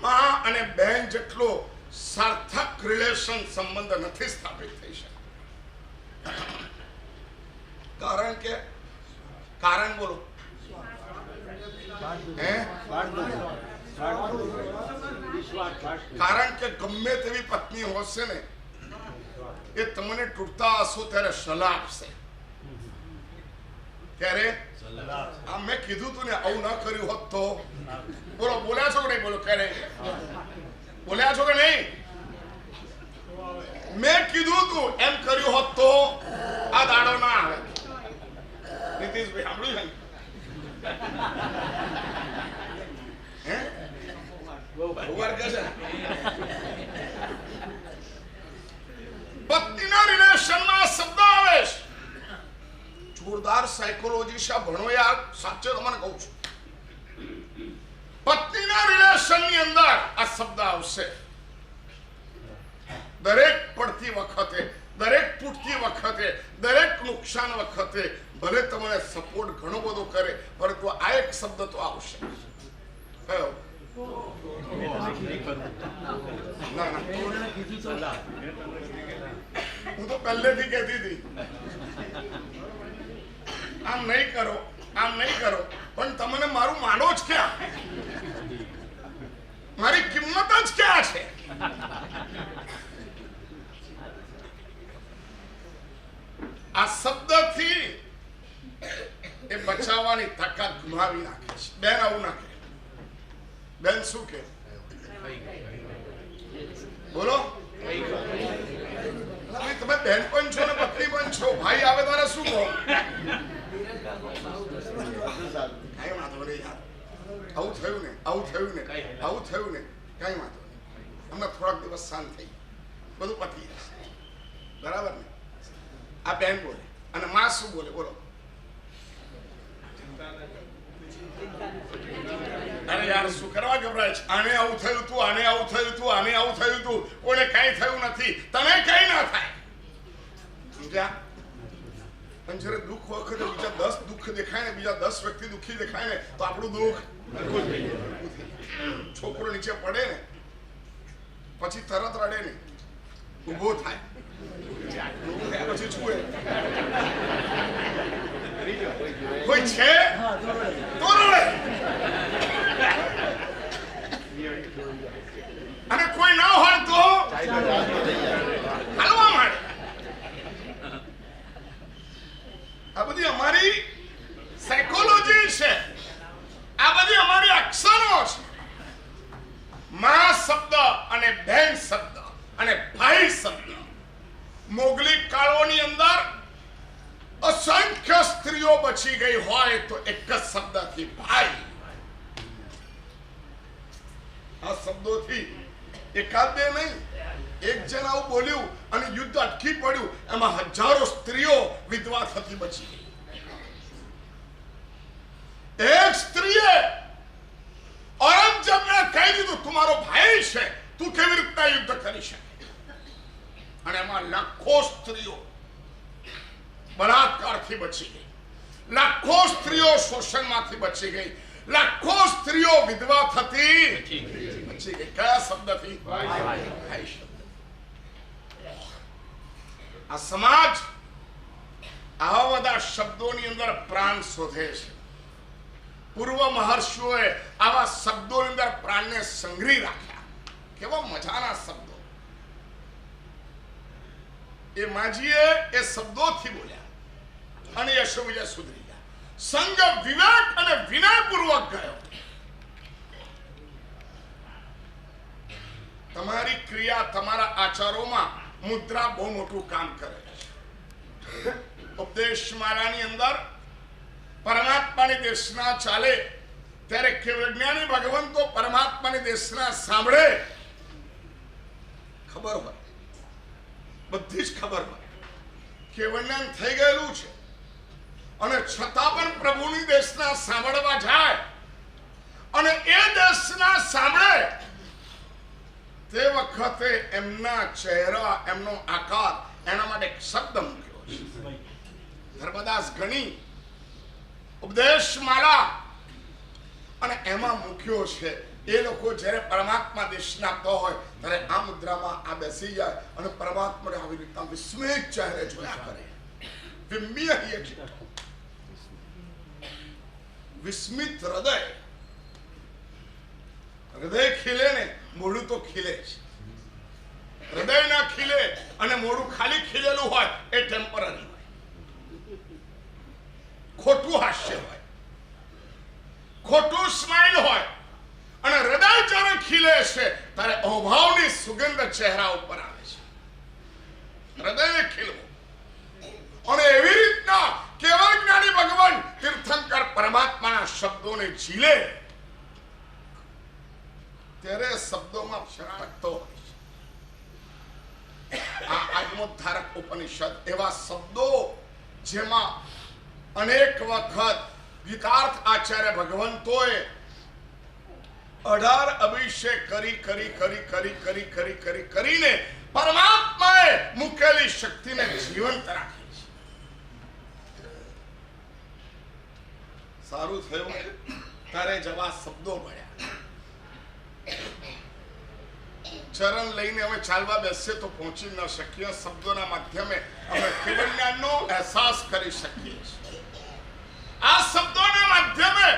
માં અને બહેન જેટલો સાર્થક રિલેશન સંબંધ નથી સ્થાપિત થઈ શકે. કારણ બોલો. કારણ કે ગમે તેવી પત્ની હોશે ને એ તમને તૂટતા હશો ત્યારે સલાહ આપશે. ત્યારે આ મેં કીધું તું ને આવું ન કર્યું હોત તો. બોલો, બોલ્યા છો કે નહીં? બોલો, ક્યારે બોલ્યા છો કે નહીં? મેં કીધું તું એમ કર્યું હોત તો આ દાડો ના આવે. નીતિશભાઈ સાંભળ્યું છે? પત્નીના રિલેશનમાં શબ્દ આવે છે. જોરદાર સાયકોલોજી ભણો યાર, સાચે તમને કહું છું. પત્નીના રિલેશનની અંદર આ શબ્દ આવશે. દરેક પડતી વખતે, દરેક તૂટતી વખતે, દરેક નુકસાન વખતે ભલે તમને સપોર્ટ ઘણો બધો કરે, પરંતુ આ એક શબ્દ તો આવશે. કયો? હું તો પહેલેથી કહેતી હતી આમ નહીં કરો, આમ નહીં કરો, પણ તમને મારું માનો જ ક્યાં? મારી કિંમત જ ક્યાં છે? આ શબ્દથી એ બચાવવાની તાકાત ગુમાવી નાખે છે. બેન આવું ના કહે. બેન શું કે? બોલો. તમે બેન પણ છો ને પત્ની પણ છો. ભાઈ આવે તારે શું કહો? કઈ વાંધો નહીં યાર, આવું થયું ને, આવું થયું ને, આવું થયું ને, કઈ વાંધો નહીં. હમણાં થોડાક દિવસ શાંત થઈ બધું પતી જશે. બરાબર ને? આ બેન બોલે અને માં શું બોલે? બોલો. અરે યાર, શું કરવા ગભરાય છે? આને આવું થયું તું, આને આવું થયું તું, આને આવું થયું તું, કોને કઈ થયું નથી, તને કઈ ના થાય. સમજ્યા? પણ જયારે દુઃખ વખતે બીજા 10 દુઃખ દેખાય ને, બીજા 10 વ્યક્તિ દુઃખી દેખાય ને, તો આપણું દુઃખ છોકરો નીચે પડે ને પછી તરત રડે ને, ઉભો થાય પછી છુએ. કોઈ છે તો રડે, અને કોઈ ના હોય તો હાલવા માંડે. આ બધી અમારી સાયકોલોજી છે. આ બધી અમારી અક્ષરો છે. માં શબ્દ અને બહેન શબ્દ અને ભાઈ શબ્દ. મોગલી કાળોની અંદર અસંખ્ય સ્ત્રીઓ બચી ગઈ હોય તો એક જ શબ્દથી ભાઈ. આ શબ્દોથી એકાદ બે નહીં, એક જણ આવું બોલ્યું અને યુદ્ધ અટકી પડ્યું, એમાં હજારો સ્ત્રીઓ વિધવા થતી બચી ગઈ. એક સ્ત્રીએ ઔરંગઝેબને કહી દીધું તું મારો ભાઈ છે, તું કેવી રીતના યુદ્ધ કરી શકે? અને એમાં લાખો સ્ત્રીઓ બળાત્કારથી બચી ગઈ, લાખો સ્ત્રીઓ શોષણમાંથી બચી ગઈ, લાખો સ્ત્રીઓ વિધવા થતી બચી ગઈ. કયા શબ્દથી? ભાઈ શબ્દ. આ સમાજ આવા બધા શબ્દોની અંદર પ્રાણ શોધે છે. પૂર્વ મહર્ષિઓએ આવા શબ્દોની અંદર પ્રાણને સંગ્રહી રાખ્યા. કેવા મજાના શબ્દો. એ માજીએ એ શબ્દોથી બોલ્યા અને યશો વિજય સુધરી ગયા. સંગ વિવેક અને વિનયપૂર્વક ગયો. તમારી ક્રિયા, તમારા આચારોમાં મુદ્રા બહુ મોટું કામ કરે છે. ઉપદેશ માળાની અંદર પરમાત્માની દેશના ચાલે ત્યારે કેવળજ્ઞાની ભગવંતો પરમાત્માની દેશના સાંભળે, ખબર હોય, બધી જ ખબર હોય, કેવળજ્ઞાન થઈ ગયેલું છે, અને છતાં પણ પ્રભુની દેશના સાંભળવા જાય અને એ દેશના સાંભળે તે વખતે એમના ચહેરા, એમનો આકાર, એના માટે એક શબ્દ મૂક્યો છે. ધર્મદાસ ગણી ઉપદેશ માળા અને એમાં મૂક્યો છે. એ લોકો જ્યારે પરમાત્મા દેશના આપતા હોય ત્યારે આ મુદ્રામાં આ બેસી જાય અને પરમાત્માને આવી રીતના વિસ્મિત ચહેરે જોયા કરે. વિસ્મિય છે, વિસ્મિત હૃદય. હૃદય ખીલે ને મોઢું તો ખીલે છે. હૃદય ના ખીલે અને મોઢું ખાલી ખીલેલું હોય એ ટેમ્પરરી હોય, ખોટું હાસ્ય હોય, ખોટું સ્માઇલ હોય. અને હૃદય જ્યારે ખીલે છે ત્યારે અભાવની સુગંધ ચહેરા ઉપર આવે છે. હૃદયને ખીલવું અને એવી રીતના કેવળ જ્ઞાની ભગવાન તીર્થંકર પરમાત્માના શબ્દોને ઝીલે ત્યારે શબ્દોમાં શરારતો હોય છે. આ આત્મોદ્ધારક ઉપનિષદ એવા શબ્દો જેમાં અનેક વખત ગીતાર્થ આચાર્ય ભગવંતોએ 18 અભિષેક કરીને પરમાત્માએ મૂકેલી શક્તિને જીવંત રાખી છે. સારું થયું તારે જવા શબ્દો મળ્યા. ચરણ લઈને અમે ચાલવા બેસીએ તો પહોંચી ન શકીએ. શબ્દોના માધ્યમે અમે કેવળજ્ઞાનનો અહેસાસ કરી શકીએ છીએ. આ શબ્દોના માધ્યમે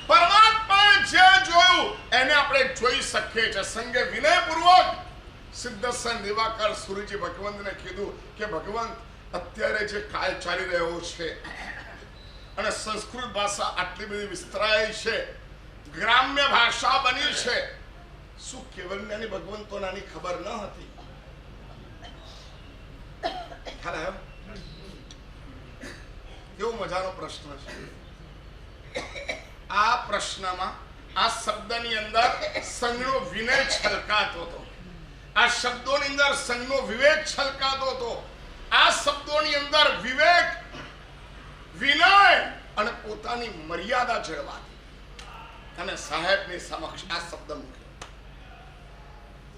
પરમાત્માએ જે જોયું એને આપણે જોઈ શકીએ છીએ. સંગે વિનયપૂર્વક સિદ્ધસન દિવાકર સુરજી ભગવંતને કીધું કે ભગવંત, અત્યારે જે કાળ ચાલી રહ્યો છે અને સંસ્કૃત ભાષા આટલી બધી વિસ્તરાઈ છે, ગ્રામ્ય ભાષા બની છે, શું કેવળજ્ઞાની ભગવંતોનાની ખબર ન હતી? ખ્યાલ આવ્યો? કેવો મજાનો પ્રશ્ન છે. આ પ્રશ્નમાં આ શબ્દની અંદર સંઘનો વિનય છલકાતો હતો. આ શબ્દોની અંદર સંઘનો વિવેક છલકાતો હતો. આ શબ્દોની અંદર વિવેક, વિનય અને પોતાની મર્યાદા જળવાતી. અને સાહેબની સમક્ષ આ શબ્દ મૂક્યો.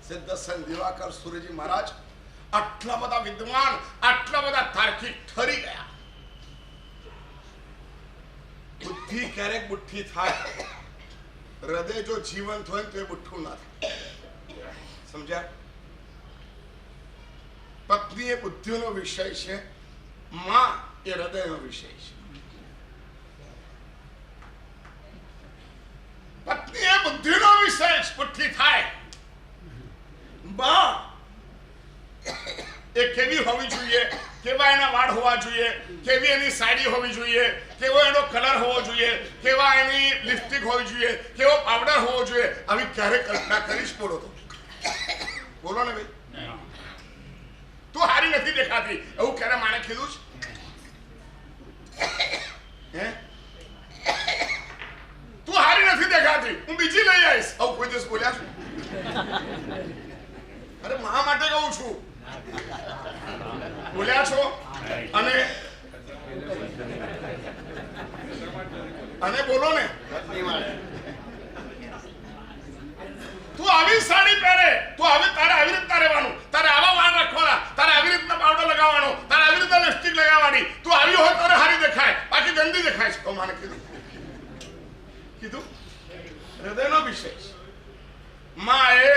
સિદ્ધસન દિવાકર સુરજી મહારાજ આટલા બધા વિદ્વાન, આટલા બધા તાર્કિક ઠરી ગયા. બુદ્ધિ ક્યારેક બુઠ્ઠી થાય, હૃદય જો જીવંત હોય તો એ બુઠ્ઠું ના થાય. સમજ્યા? પત્ની એ બુદ્ધિનો વિષય છે, માં એ હૃદયનો વિષય છે. પત્ની એ બુદ્ધિનો વિષય બુઠ્ઠી થાય. માં એ કેવી હોવી જોઈએ, કેવા એના વાળ હોવા જોઈએ, કેવી એની સાડી હોવી જોઈએ, કેવો એનો કલર હોવો જોઈએ, કેવા એની લિપસ્ટિક હોવી જોઈએ, કેવો પાવડર હોવો જોઈએ, આવી ક્યારે કલ્પના કરીશ? બોલો તો, બોલો ને ભાઈ. તું હારી નથી દેખાતી એવું ક્યારે માણે કીધું છે? તું હારી નથી દેખાતી, હું બીજી લઈ આવીશ, આવું કોઈ દિવસ બોલ્યા છું? અરે મા માટે કહું છું, બોલ્યા છો? અને બોલો ને, તું આવી સાડી પહેરે, તું આવી, તારે આવી રીતના રહેવાનું, તારે આવા વાળ રાખવાના, તારે આવી રીતના પાવડર લગાવવાનો, તારે આવી રીતના લિપસ્ટિક લગાવવાની, તું આવી હોય તારે હારી દેખાય, બાકી ગંદી દેખાય છે. તો મને કીધું હૃદયનો વિષય છે. માં એ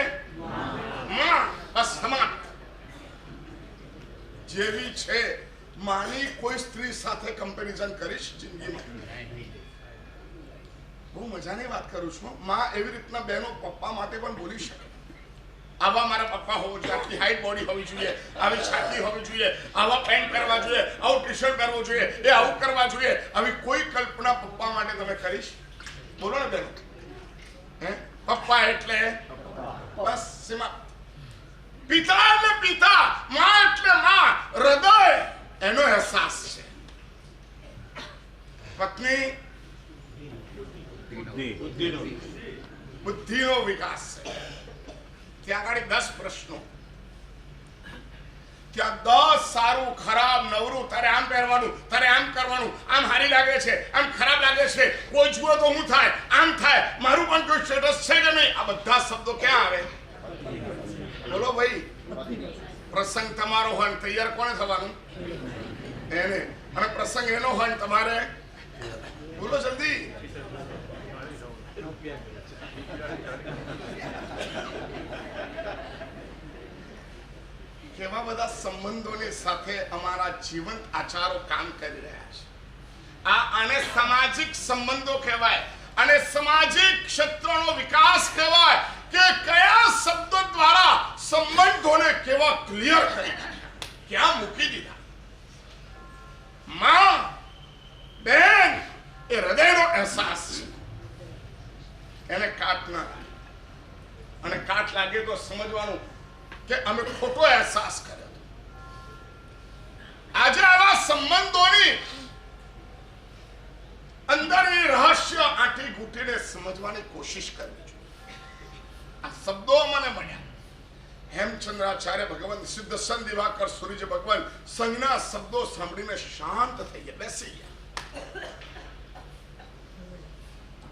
માં અસમાપ્ત જેવી છે. માની કોઈ સ્ત્રી સાથે કમ્પેરિઝન કરીશ જિંદગીમાં? બહુ મજાની વાત કરું છું. માં એવી રીતના બહેનો પપ્પા માટે પણ બોલી શકે. આવા મારા પપ્પા હોવો જોઈએ, આટલી હાઈટ બોડી હોવી જોઈએ, આવી છાતી હોવી જોઈએ, આવા પેન્ટ પહેરવા જોઈએ, આવું ટી શર્ટ પહેરવું જોઈએ, એ આવું કરવા જોઈએ, આવી કોઈ કલ્પના પપ્પા માટે તમે કરીશ? બોલો ને બહેનો. પપ્પા એટલે બસ સીમા. પિતા એટલે પિતા, માં એટલે માં. હૃદય એનો બુદ્ધિનો વિકાસ છે. ત્યાં આગળ 10 પ્રશ્નો, ત્યાં 10 સારું ખરાબ નવરું, તારે આમ પહેરવાનું, તારે આમ કરવાનું, આમ હારી લાગે છે, આમ ખરાબ લાગે છે, કોઈ જુએ તો હું થાય, આમ થાય, મારું પણ કોઈ સ્ટેટસ છે કે નહીં, આ બધા શબ્દો ક્યાં આવે? બોલો ભાઈ. પ્રસંગ તમારો હોય તૈયાર કોને થવાનું? એને. અને પ્રસંગ એનો હોય તમારે બોલો જલ્દી. કેવા બધા સંબંધોની સાથે અમારા જીવંત આચારો કામ કરી રહ્યા છે. આને સામાજિક સંબંધો કહેવાય અને સામાજિક ક્ષેત્રનો વિકાસ કહેવાય કે કયા શબ્દો દ્વારા સંબંધોને કેવા ક્લિયર કરી ક્યાં મૂકી દીધા. માં બેન એ હૃદયનો અહેસાસ છે, એને કાટ ના લાગે, અને કાટ લાગે તો સમજવાનું કે અમે ખોટો અહેસાસ કર્યો. આજે આવા સંબંધોની અંદરની રહસ્ય આંટી ઘૂંટીને સમજવાની કોશિશ કરવી જોઈએ. આ શબ્દો મને મળ્યા. હેમચંદ્રાચાર્ય ભગવાન સિદ્ધ સંત દિવાકર સૂર્ય ભગવાન સંજ્ઞા શબ્દો સાંભળીને શાંત થઈ ગયા, બેસી ગયા.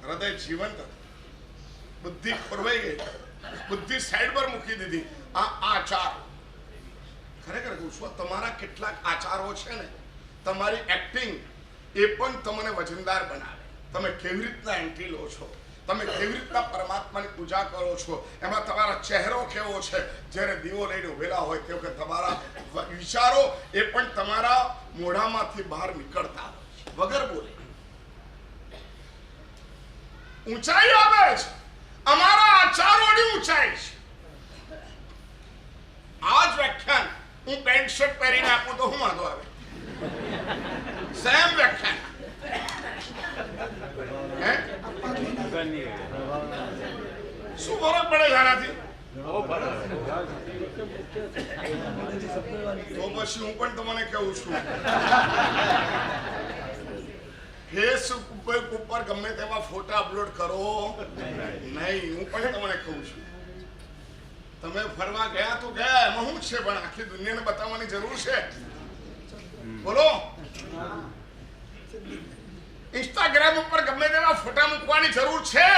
હૃદય જીવંત હતું, બુદ્ધિ ખોરવાઈ ગઈ, બુદ્ધિ સાઈડ પર મૂકી દીધી. આ આચાર ખરેખર કહું છું, તમારા કેટલાક આચારો છે ને, તમારી એક્ટિંગ એ પણ તમને વજનદાર બનાવે. તમે કેવી રીતના એન્ટ્રી લો છો, તમે કેવી રીતના પરમાત્માની પૂજા કરો છો, એમાં તમારો ચહેરો કેવો છે. જ્યારે દીવો લઈને ઉભેલા હોય તે વખતે તમારા વિચારો એ પણ તમારા મોઢામાંથી બહાર નીકળતા વગર બોલે. ઊંચાઈ આવે છે, અમારા આચારોની ઊંચાઈ છે. આ જ વ્યાખ્યાન હું પેન્ટ શર્ટ પહેરીને આપું તો હું વાંધો આવે? સેમ વ્યાખ્યાન. શું ફરક પડે આનાથી? તો પછી હું પણ તમને કહું છું, ફેસબુક ઉપર ગમે તેવા ફોટા અપલોડ કરો નહીં. હું પણ તમને કહું છું, તમે ફરવા ગયા તો ગયા, એમાં શું છે, પણ આખી દુનિયાને બતાવવાની જરૂર છે? બોલો. ઇન્સ્ટાગ્રામ ઉપર ગમે તેવા ફોટા મૂકવાની જરૂર છે?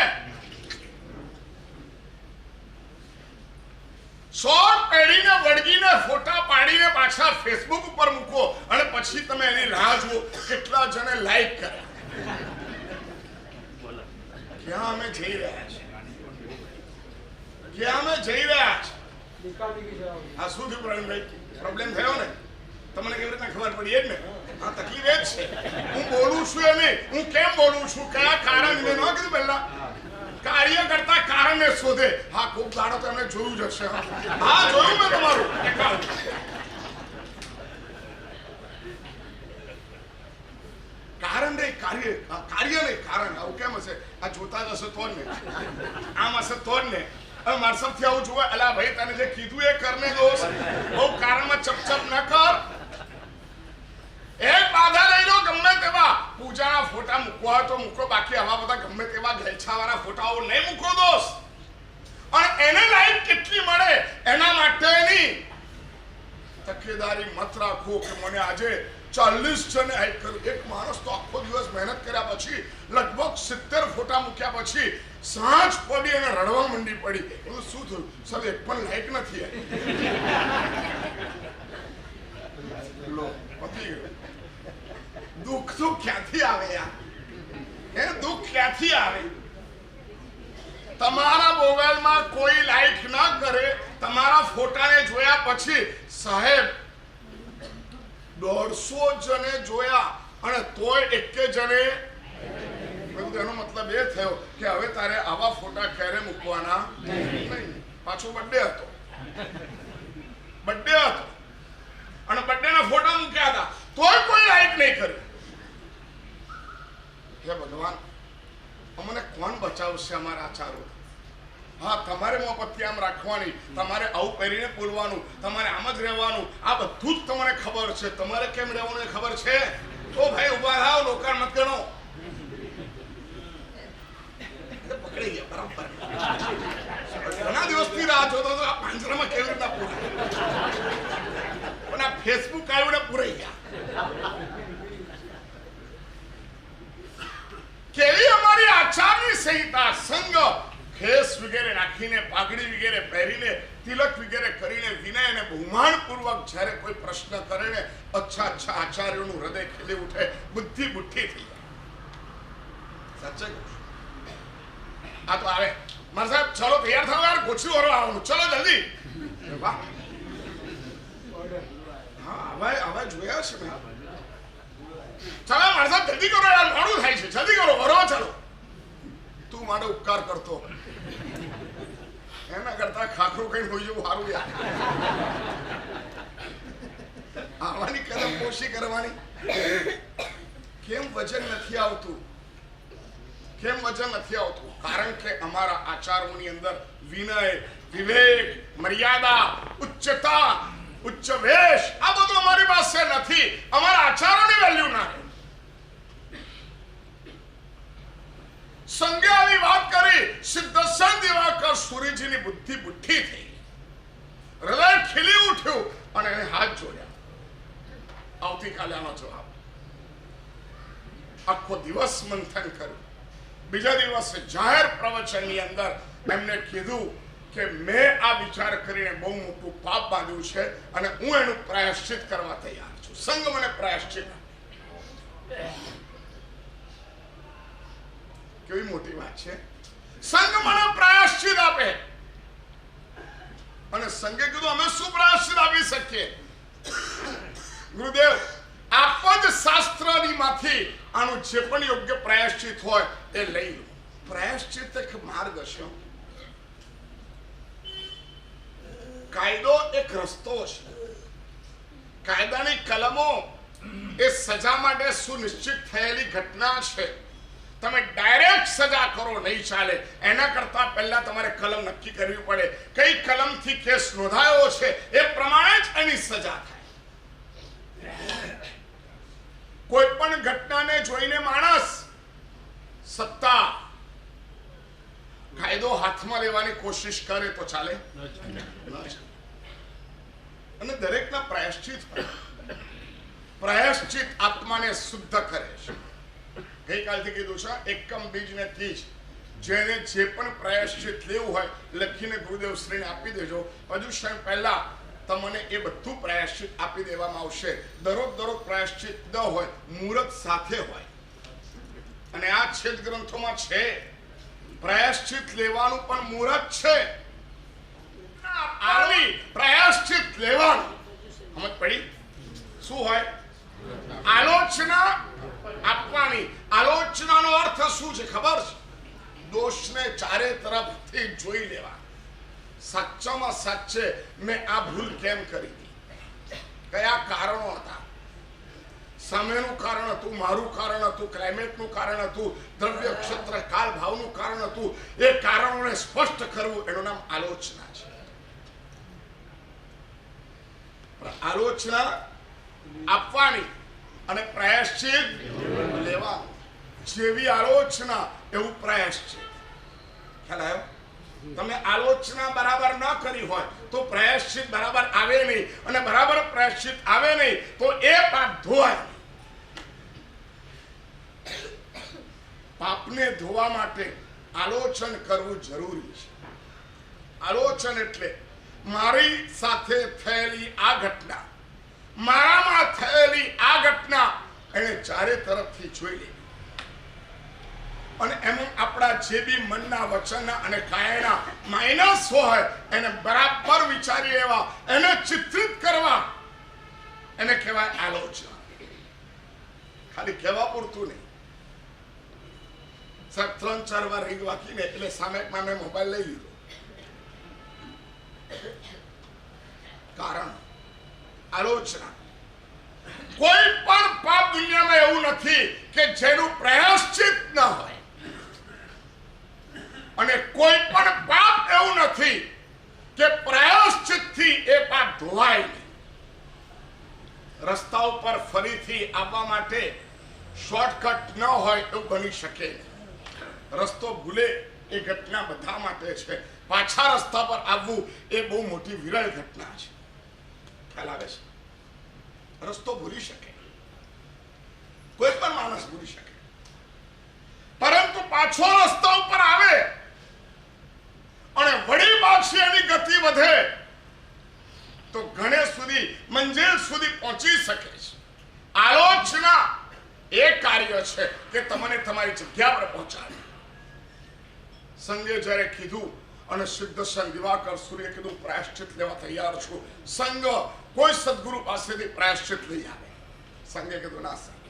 શોર્ટ પહેરીને વળગીને ફોટા પાડીને પાછા ફેસબુક ઉપર મૂકો અને પછી તમે એની રાહ જુઓ કેટલા જણે લાઈક કરે. ક્યાં અમે જઈ રહ્યા છીએ? ક્યાં અમે જઈ રહ્યા છીએ? આ શું થયું પ્રવીણભાઈ? પ્રોબ્લેમ થયો ને? તમને કેવી રીતના ખબર પડી? એ જ ને. હા, તકલીફ એ જ છે. હું બોલું છું એ નહીં, હું કેમ બોલું છું, કયા કારણ મેં ન કીધું પહેલા. કાર્ય કરતા કારણને શોધે. હા, ખૂબ દાડો તો એમને જોયું જ હશે. હા, જોયું મેં તમારું. કારણ નહીં, કાર્ય નહીં, કારણ. આવું કેમ હશે? આ જોતા જ હશે તો જ ને, આમ હશે તો જ ને. હવે મારા સૌથી આવું જોવે, અલા ભાઈ તને જે કીધું એ કરને દોસ્ત, બહુ કારણમાં ચપચપ ન કર. એક બાધા લઈ લો, ગમે તેવા પૂજાના ફોટા મૂકવા હોય તો મૂકો, બાકી આવા બધા ગમે તેવા ગેલછાવાળા ફોટાઓ નહીં મૂકો દોસ્ત. અને એને લાઈક કેટલી મળે એના માટેની તકેદારી મત રાખો કે મને આજે 40 જણે લાઈક કર્યું. એક માણસ તો આખો દિવસ મહેનત કર્યા પછી લગભગ 70 ફોટા મૂક્યા પછી સાંજ પડી અને રડવા મંડી પડી. બધું શું થયું? સાહેબ એક પણ લાઈક નથી આવી. લો, પતી ગયું. દુઃખ તો ક્યાંથી આવે યાર? એ દુઃખ ક્યાંથી આવે? તમારા મોબાઈલમાં કોઈ લાઈક ના કરે, તમારા ફોટાને જોયા પછી સાહેબ 150 જણે જોયા અને તોય એકે જણે. એનો મતલબ એ થયો કે હવે તારે આવા ફોટા ક્યારે મૂકવાના નહીં. પાછો બર્થડે હતો અને બર્થડેના ફોટા મૂક્યા હતા તોય કોઈ લાઈક નહીં કર્યું. હે ભગવાન, અમને કોણ બચાવશે અમારા આચારો? હા, તમારે મોપત્તી આમ રાખવાની, તમારે આવું પહેરીને બોલવાનું, તમારે આમ જ રહેવાનું, આ બધું જ તમને ખબર છે. તમારે કેમ રહેવાનું એ ખબર છે તો ભાઈ ઉભા થાવ, લોકાણ મત ગણો. પકડી ગયા બરાબર. ઘણા દિવસથી રાહ જોતો હતો આ પાંજરામાં કેવી રીતના પૂરાય, પણ આ ફેસબુક આવ્યું ને પૂરાઈ ગયા. કેવી અમારી આચારની સંહિતા, સંગ ખેસ વગેરે રાખીને, પાઘડી વગેરે પહેરીને, તિલક વગેરે કરીને, વિનય અને બહુમાન પૂર્વક જ્યારે કોઈ પ્રશ્ન કરે ને, અચ્છા આચાર્યોનું હૃદય ખીલી ઉઠે, બુદ્ધિ બુઠ્ઠી થઈ જાય. સાચે આ તો આવે મારા સાહેબ, ચલો તૈયાર થાવ યાર, ગોછું વાળો આવવાનું, ચલો જલ્દી. વાહ, હા હવે જોયા છે મેં. ચલો મારા સાહેબ જલ્દી કરો યાર, મોડું થાય છે, જલ્દી કરો, વરો ચાલો. તું મારો ઉપકાર કરતો, એના કરતા ખાખરું કઈ હોય જેવું સારું યાર. આવવાની કદમ પોષી કરવાની. કેમ વજન નથી આવતું? કેમ વજન નથી આવતું? કારણ કે અમારા આચારોની અંદર વિનય, વિવેક, મર્યાદા, ઉચ્ચતા, ઉચ્ચ વેશ આ બધું અમારી પાસે નથી. અમારા આચારોની વેલ્યુ ના. સંગે આવી વાત કરી, સિદ્ધસન દિવાકર સૂર્યજીની બુદ્ધિ બુઠ્ઠી થઈ, હૃદય ખીલી ઉઠ્યું અને એને હાથ જોડ્યા. આવતીકાલે આનો જવાબ. આખો દિવસ મંથન કર્યું. બીજા દિવસે જાહેર પ્રવચનની અંદર એમને કીધું કે મેં આ વિચાર કરીને બહુ મોટું પાપ બાંધ્યું છે અને હું એનું પ્રાયશ્ચિત કરવા તૈયાર છું. સંઘ મને પ્રાયશ્ચિત. કેવી મોટી વાત છે. સંઘ મને પ્રાયશ્ચિત આપે. અને સંઘે કીધું અમે શું પ્રાયશ્ચિત આપી શકીએ? ગુરુદેવ આપ જ શાસ્ત્રની માંથી આનું જે પણ યોગ્ય પ્રાયશ્ચિત હોય એ લઈ લો. પ્રાયશ્ચિત એક માર્ગ છે, કાયદો એક રસ્તો છે. કાયદાની કલમો એ સજા માટે સુનિશ્ચિત થયેલી ઘટના છે. તમે ડાયરેક્ટ સજા કરો નહીં ચાલે. એના કરતા પહેલા તમારે કલમ નક્કી કરવી પડે. કઈ કલમથી કેસ નોંધાયો છે એ પ્રમાણે જ એની સજા થાય. કોઈ પણ ઘટનાને જોઈને માણસ સત્તા કાયદો હાથમાં લેવાની કોશિશ કરે તો ચાલે? અને દરેકના પ્રાયશ્ચિત હોય. પ્રાયશ્ચિત આત્માને શુદ્ધ કરે છે. ગઈકાલથી કીધું છે, એકમ બીજને તીજ. જેને જે પણ પ્રાયશ્ચિત લેવું હોય લખીને ગુરુદેવ શ્રીને આપી દેજો. પ્રદૂષણ પહેલા તમને એ બધું પ્રાયશ્ચિત આપી દેવામાં આવશે. દરરોજ પ્રાયશ્ચિત ન હોય, મુહૂર્ત સાથે હોય. અને આ છેદ ગ્રંથોમાં છે પ્રાયશ્ચિત લેવાનું પણ મુહૂર્ત છે. આવી પ્રાયશ્ચિત લેવાનું સમજ પડી? શું હોય? આલોચના આપવાની. આલોચનાનો અર્થ શું છે ખબર છે? દોષને ચારે તરફથી જોઈ લેવા. સાચામાં સાચે મેં આ ભૂલ કેમ કરી? કયા કારણો હતા? સામેનું કારણ હતું, મારું કારણ હતું, ક્લાઇમેટનું કારણ હતું, દ્રવ્ય ક્ષેત્ર કાલ ભાવનું કારણ હતું. એ કારણોને સ્પષ્ટ કરવું એનું નામ આલોચના છે. આલોચના આપવાની અને પ્રાયશ્ચિત લેવાનું. જેવી આલોચના એવું પ્રાયશ્ચિત. ખ્યાલ આવ્યો? તમે આલોચના બરાબર ન કરી હોય તો પ્રાયશ્ચિત બરાબર આવે નહીં, અને બરાબર પ્રાયશ્ચિત આવે નહીં તો એ પાપ ધોવાય. પાપને ધોવા માટે આલોચન કરવું જરૂરી છે. આલોચન એટલે મારી સાથે થયેલી આ ઘટના, મારામાં થયેલી આ ઘટના એને ચારે તરફથી જોઈ લેવી. અને એમાં આપણા જે બી મનના, વચનના અને કાયાના માઇનસ હોય એને બરાબર વિચારી લેવા, એને ચિત્રિત કરવા. એને કહેવાય આલોચના. ખાલી કહેવા પૂરતું નહીં. સાહેબ 3-4 વાર રીંગ વાગીને એટલે સામેકમાં મેં મોબાઈલ લઈ લીધો. કારણ આલોચના. કોઈ પણ પાપ દુનિયામાં એવું નથી કે જેનું પ્રાયશ્ચિત ન હોય, અને કોઈ પણ પાપ એવું નથી કે પ્રાયશ્ચિતથી એ પાપ ધોવાય નહીં. રસ્તા ઉપર ફરીથી આવવા માટે શોર્ટકટ ન હોય એવું બની શકે. રસ્તો ભૂલે એ ઘટના બધા માટે છે. પાછા રસ્તા પર આવવું એ બહુ મોટી વિરળ ઘટના છે. ખ્યાલ આવે છે? રસ્તો ભૂલી શકે, કોઈ પણ માણસ ભૂલી શકે, પરંતુ પાછો રસ્તા ઉપર આવે અને વળી પાછી એની ગતિ વધે તો ઘણે સુધી મંજિલ સુધી પહોંચી શકે છે. આલોચના એ કાર્ય છે કે તમને તમારી જગ્યા પર પહોંચાડે. સંઘે જ્યારે કીધું અને સિદ્ધ સંઘ દિવાકર સૂર્ય કીધું પ્રાયશ્ચિત લેવા તૈયાર છું, સંઘ કોઈ સદગુરુ પાસેથી પ્રાયશ્ચિત લઈ આવે. સંઘે કીધું ના સંઘ,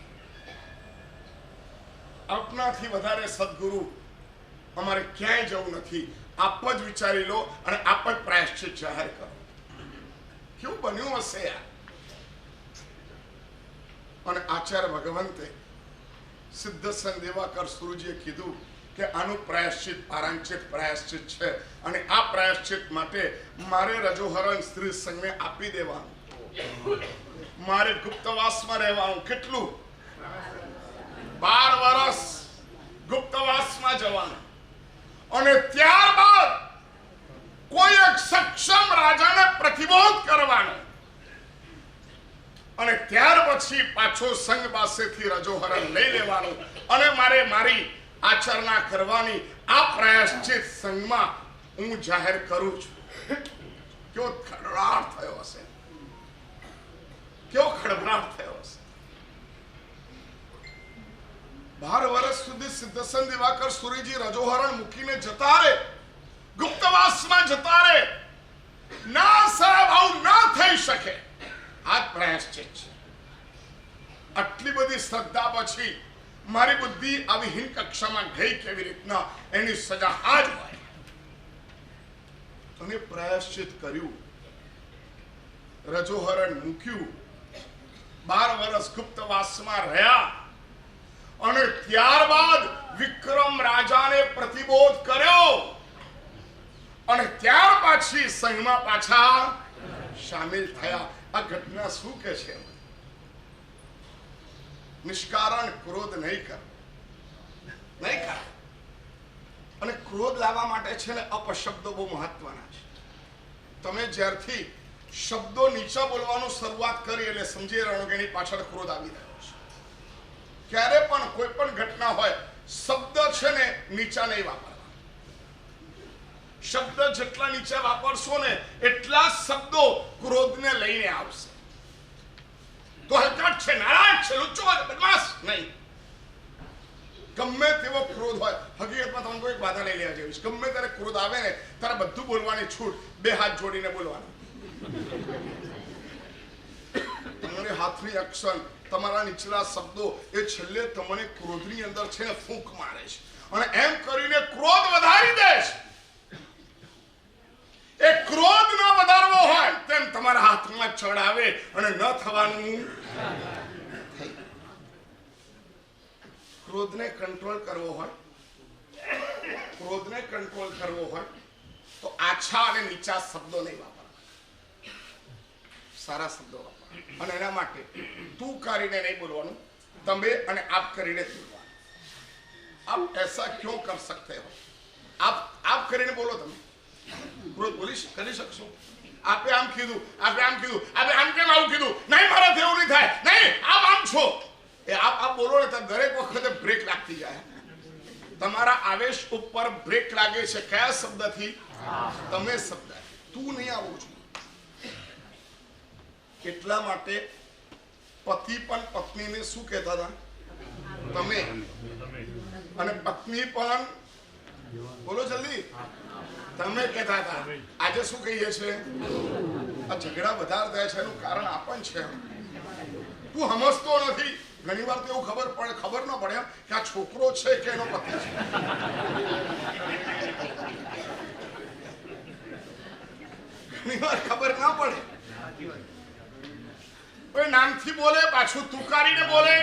આપનાથી વધારે સદગુરુ અમારે ક્યાંય જવું નથી, આપ જ વિચારી લો અને આપ જ પ્રાયશ્ચિત જાહેર કરો. કેવું બન્યું હશે યાર? અને આચાર્ય ભગવંતે સિદ્ધ સંઘ દિવાકર સૂર્યજીએ કીધું કે આનું પ્રાયશ્ચિત પારાંચિત પ્રાયશ્ચિત છે અને આ પ્રાયશ્ચિત માટે મારે રજોહરણ સ્ત્રી સંઘને આપી દેવાનું, મારે ગુપ્તવાસમાં રહેવાનું. કેટલું? 12 વર્ષ ગુપ્તવાસમાં જવાનું અને ત્યારબાદ કોઈ એક સક્ષમ રાજાને પ્રતિબોધ કરવાનો અને ત્યાર પછી પાછો સંઘ પાસેથી રજોહરણ લઈ લેવાનું અને મારે મારી આચરણા કરવાની. આ પ્રાયશ્ચિત સંઘમાં હું જાહેર કરું છું. કેવો ખળભળાટ થયો હશે, કેવો ખળભળાટ થયો હશે. 12 વર્ષ સુધી સિદ્ધ સંઘ દિવાકર સૂર્યજી રજોહરણ મૂકીને જતા રહે, ગુપ્તવાસમાં જતા રહે. ના સાહેબ, આવું ના થઈ શકે. આ પ્રાયશ્ચિત છે. આટલી બધી શ્રદ્ધા પછી મારી બુદ્ધિ આવી હીન કક્ષામાં ગઈ કેવી રીતના? એની સજા આ જ હોય. અને પ્રાયશ્ચિત કર્યું, રજોહરણ મૂક્યું, 12 વર્ષ ગુપ્તવાસમાં રહ્યા અને ત્યારબાદ વિક્રમ રાજાને પ્રતિબોધ કર્યો અને ત્યાર પછી સંઘમાં પાછા શામિલ થયા. આ ઘટના શું કે છે? નિષ્કારણ ક્રોધ નહીં કર, નહીં કર. અને ક્રોધ લાવવા માટે છે ને અપશબ્દો બહુ મહત્વના છે. તમે જ્યારથી શબ્દો નીચા બોલવાનું શરૂઆત કરી એટલે સમજી રહ્યો કે એની પાછળ ક્રોધ આવી રહ્યો છે. ક્યારે પણ કોઈ પણ ઘટના હોય, શબ્દ છે ને નીચા નહીં વાપરવા. શબ્દ જેટલા નીચે વાપરશો ને એટલા શબ્દો ક્રોધને લઈને આવશે. તો હલકાટ છે, નારાજ છે, લુચ્ચો છે, બદમાશ નહીં. ગમે તેવો ક્રોધ હોય, હકીકતમાં તમને કોઈ બાધા લઈ લેવા જેવી છે. ગમે ત્યારે ક્રોધ આવે ને ત્યારે બધું બોલવાની છૂટ, 2 હાથ જોડીને બોલવાનું. તમારી હાથની એક્શન, તમારા નીચલા શબ્દો એ છેલ્લે તમને ક્રોધની અંદર છે ને ફૂંક મારે છે અને એમ કરીને ક્રોધ વધારી દે છે. એ ક્રોધ ન વધારવો હોય તેમ તમારા હાથમાં ચડાવે અને ન થવાનું. ક્રોધને કંટ્રોલ કરવો હોય, ક્રોધને કંટ્રોલ કરવો હોય તો આછા અને નીચા શબ્દો નહીં વાપરવા, સારા શબ્દો વાપરવા. અને એના માટે તું કરીને નહીં બોલવાનું, તમે અને આપ કરીને બોલવાનું. આપ ऐसा क्यों कर सकते हो? આપ કરીને બોલો. તમે ક્રોધ બોલી કરી શકશો? આપે આમ કીધું, આપે આમ કીધું, આપે આમ કેમ આવું કીધું? નહીં, મારાથી એવું નહીં થાય. નહીં, આપ આમ છો. એ આપ બોલો ને તો દરેક વખતે બ્રેક લાગતી જાય. તમારા આવેશ ઉપર બ્રેક લાગે છે. કયા શબ્દથી? તમે શબ્દ. તું નહીં આવું છું. એટલા માટે પતિ પણ પત્નીને શું કહેતા હતા? તમે. અને પત્ની પણ, બોલો જલ્દી, તમે કહેતા હતા. આજે શું કહીએ છીએ? આ ઝઘડા વધારે થાય છે એનું કારણ આપણ છે. તું સમજતો નથી. ઘણી વાર તો એવું ખબર ન પડે કે આ છોકરો છે કે એનો પતિ છે. ઘણી વાર ખબર ના પડે. કોઈ નામથી બોલે, પાછું તુકારીને બોલે,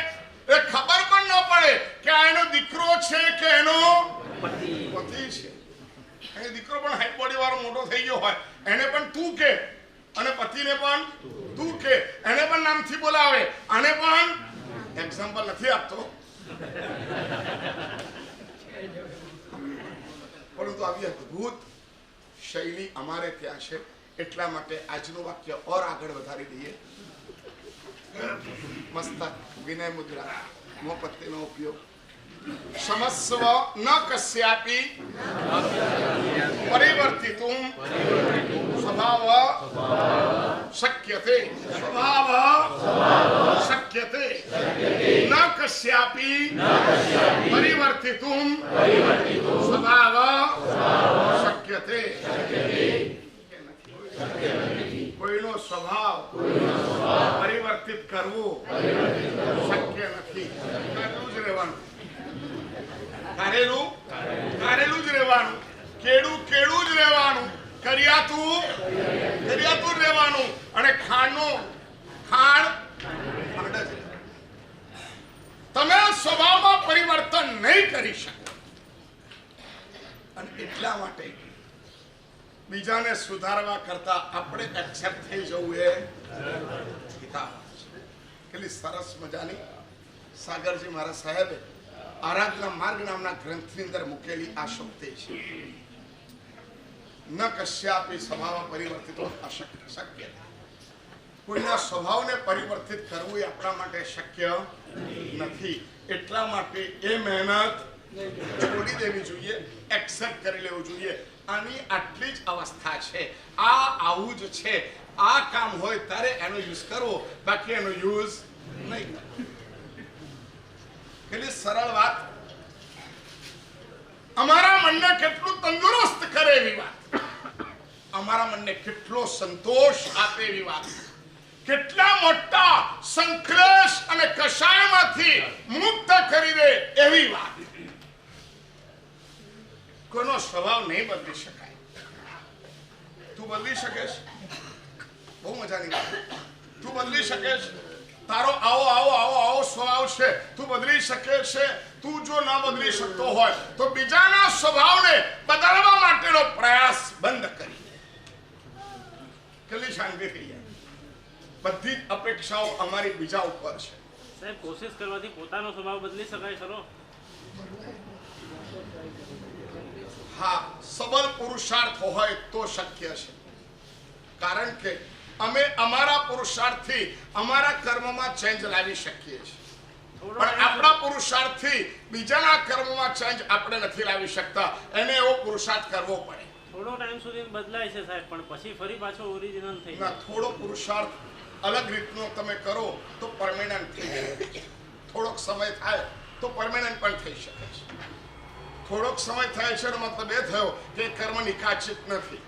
એ ખબર પણ ન પડે કે આ એનો દીકરો છે કે એનો પતિ છે. એ દીકરો પણ હાઈટ બોડી વાળો મોટો થઈ ગયો હોય, એને પણ તું કે અને પતિને પણ તું કે, એને પણ નામથી બોલાવે, આને પણ. એક્ઝામ્પલ નથી આપતો. પરંતુ આવી અદ્ભુત શૈલી અમારે ત્યાં છે, એટલા માટે આજનું વાક્ય ઓર આગળ વધારી દઈએ. મસ્તક વિનય મુદ્રા મોપત્તિનો ઉપયોગ. સમસ્વ ન કસ્યાપી પરિવર્તિતુમ સ્વભાવ શક્યતે. સ્વભાવ શક્યતે ન કસ્યાપી પરિવર્તિતુમ સ્વભાવ શક્યતે. કોઈનો સ્વભાવ પરિવર્તિત કરવું શક્ય નથી. કારેલું જ રહેવાનું, કારેલું જ રહેવાનું, કેળું જ રહેવાનું, કરિયાતું જ રહેવાનું, અને ખાંડ જ રહેવાનું. તમે સ્વભાવમાં પરિવર્તન નહીં કરી શકો, અને એટલા માટે બીજાને સુધારવા કરતા આપણે એક્સેપ્ટ થઈ જવું એ કેટલી સરસ મજાની સાગરજી મારા સાહેબે આરાધના માર્ગ નામના ગ્રંથની અંદર મૂકેલી આ શક્તિ છે. ન કશ્યાપી સ્વભાવ પરિવર્તિતો અશક્ય. કોઈના સ્વભાવને પરિવર્તિત કરવું એ આપણા માટે શક્ય નથી. એટલા માટે એ મહેનત છોડી દેવી જોઈએ, એક્સેપ્ટ કરી લેવું જોઈએ. આની આટલી જ અવસ્થા છે, આ આવું જ છે. આ કામ હોય ત્યારે એનો યુઝ કરવો, બાકી એનો યુઝ નહીં કરવો. કેટલી સરળ વાત. અમારા મનને કેટલું તંદુરસ્ત કરે એવી વાત, અમારા મનને કેટલો સંતોષ આપે એવી વાત, કેટલા મોટા સંક્લેશ અને કષાયમાંથી મુક્ત કરી દે એવી વાત. કોઈનો સ્વભાવ નહીં બદલી શકાય. તું બદલી શકે છે, બહુ મજાની વાત. તું બદલી શકે છે, તારો આવો સ્વભાવ છે, તું બદલી શકે છે. તું જો ના બદલી શકતો હોય તો બીજાના સ્વભાવને બદલવા માટેનો પ્રયાસ બંધ કરી દે. કેટલી શાંતિ થઈ જાય. બધી જ અપેક્ષાઓ અમારી બીજા ઉપર છે. સાહેબ, કોશિશ કરવાથી પોતાનો સ્વભાવ બદલી શકાય ખરો? હા, સબળ પુરુષાર્થ હોય તો શક્ય છે. કારણ કે અમે અમારા પુરુષાર્થથી અમારા કર્મમાં ચેન્જ લાવી શકીએ છીએ, પણ આપણા પુરુષાર્થથી બીજાના કર્મમાં ચેન્જ આપણે નથી લાવી શકતા. એને એવો પુરુષાર્થ કરવો પડે. થોડો ટાઈમ સુધી બદલાય છે સાહેબ, પણ પછી ફરી પાછો ઓરિજિનલ થઈ જાય. થોડો પુરુષાર્થ અલગ રીતનો તમે કરો તો પરમેનન્ટ થઈ જાય. થોડોક સમય થાય તો પરમેનન્ટ પણ થઈ શકે છે. થોડોક સમય થાય છે એનો મતલબ એ થયો કે કર્મ નિકાચિત નથી.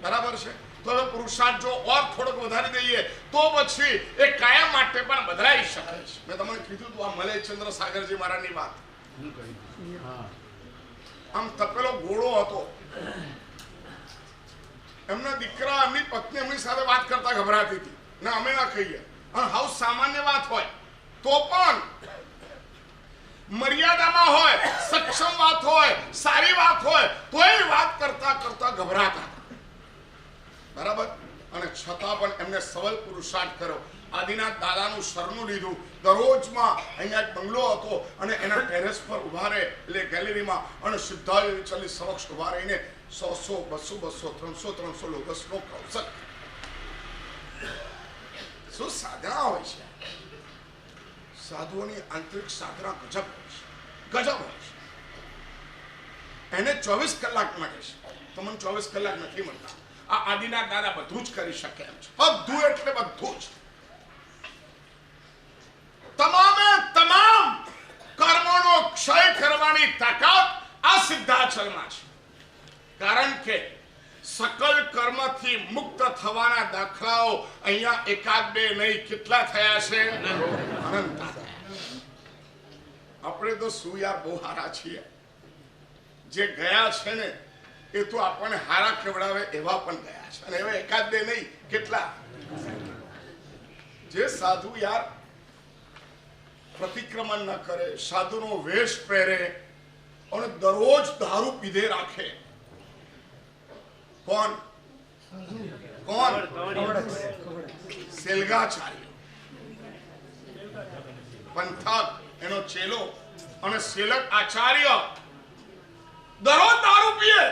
બરાબર છે? તો હવે પુરુષાર્થ જો ઓર થોડોક વધારી દઈએ તો પછી એ કાયમ માટે પણ બદલાઈ શકે છે. મેં તમને કીધું હતું આ મલયચંદ્ર સાગરજી મહારાજની વાત. આમ તપેલો ઘોડો હતો, એમના દીકરા એમની પત્ની એમની સાથે વાત કરતા ગભરાતી હતી. ના અમે ના કહીએ, અને હાવ સામાન્ય વાત હોય તો પણ મર્યાદામાં હોય, સક્ષમ વાત હોય, સારી વાત હોય તો એ વાત કરતા કરતા ગભરાતા. બરાબર? અને છતાં પણ એમને સબળ પુરુષાર્થ કર્યો. આદિનાથ દાદાનું શરણું લીધું. દરરોજમાં અહીંયા એક બંગલો હતો અને એના ટેરેસ પર ઉભા રહે, એટલે ગેલેરીમાં, અને સિદ્ધાર્થ ચાલીસ સમક્ષ ઉભા રહીને 100, 200, 200, 300 લોગસનો કૌશક. શું સાધના હોય છે! સાધુઓની આંતરિક સાધના ગજબ હોય છે. એને 24 કલાક મળે છે, તમને 24 કલાક નથી મળતા. આ આદિનાથ દાદા બધું જ કરી શકે એમ છે. બધું એટલે બધું જ. તમામે તમામ કર્મોનો ક્ષય કરવાની તાકાત આ સિદ્ધાચલમાં છે. કારણ કે સકલ કર્મથી મુક્ત થવાના દાખલાઓ અહીંયા એકાદ બે નહીં, કેટલા થયા છે? અનંત. આપણે તો શું યાર બહુ હારા છીએ. જે ગયા છે ને એ તો આપણને હારા કેવડાવે એવા પણ ગયા છે, અને એવા એકાદ બે નહીં, કેટલા. જે સાધુ યાર પ્રતિક્રમણ ન કરે, સાધુનો વેશ પહેરે અને દરરોજ દારૂ પીધે રાખે. કોણ? સેલગાચાર્ય, પંથક એનો ચેલો, અને સેલક આચાર્ય દરરોજ દારૂ પીએ.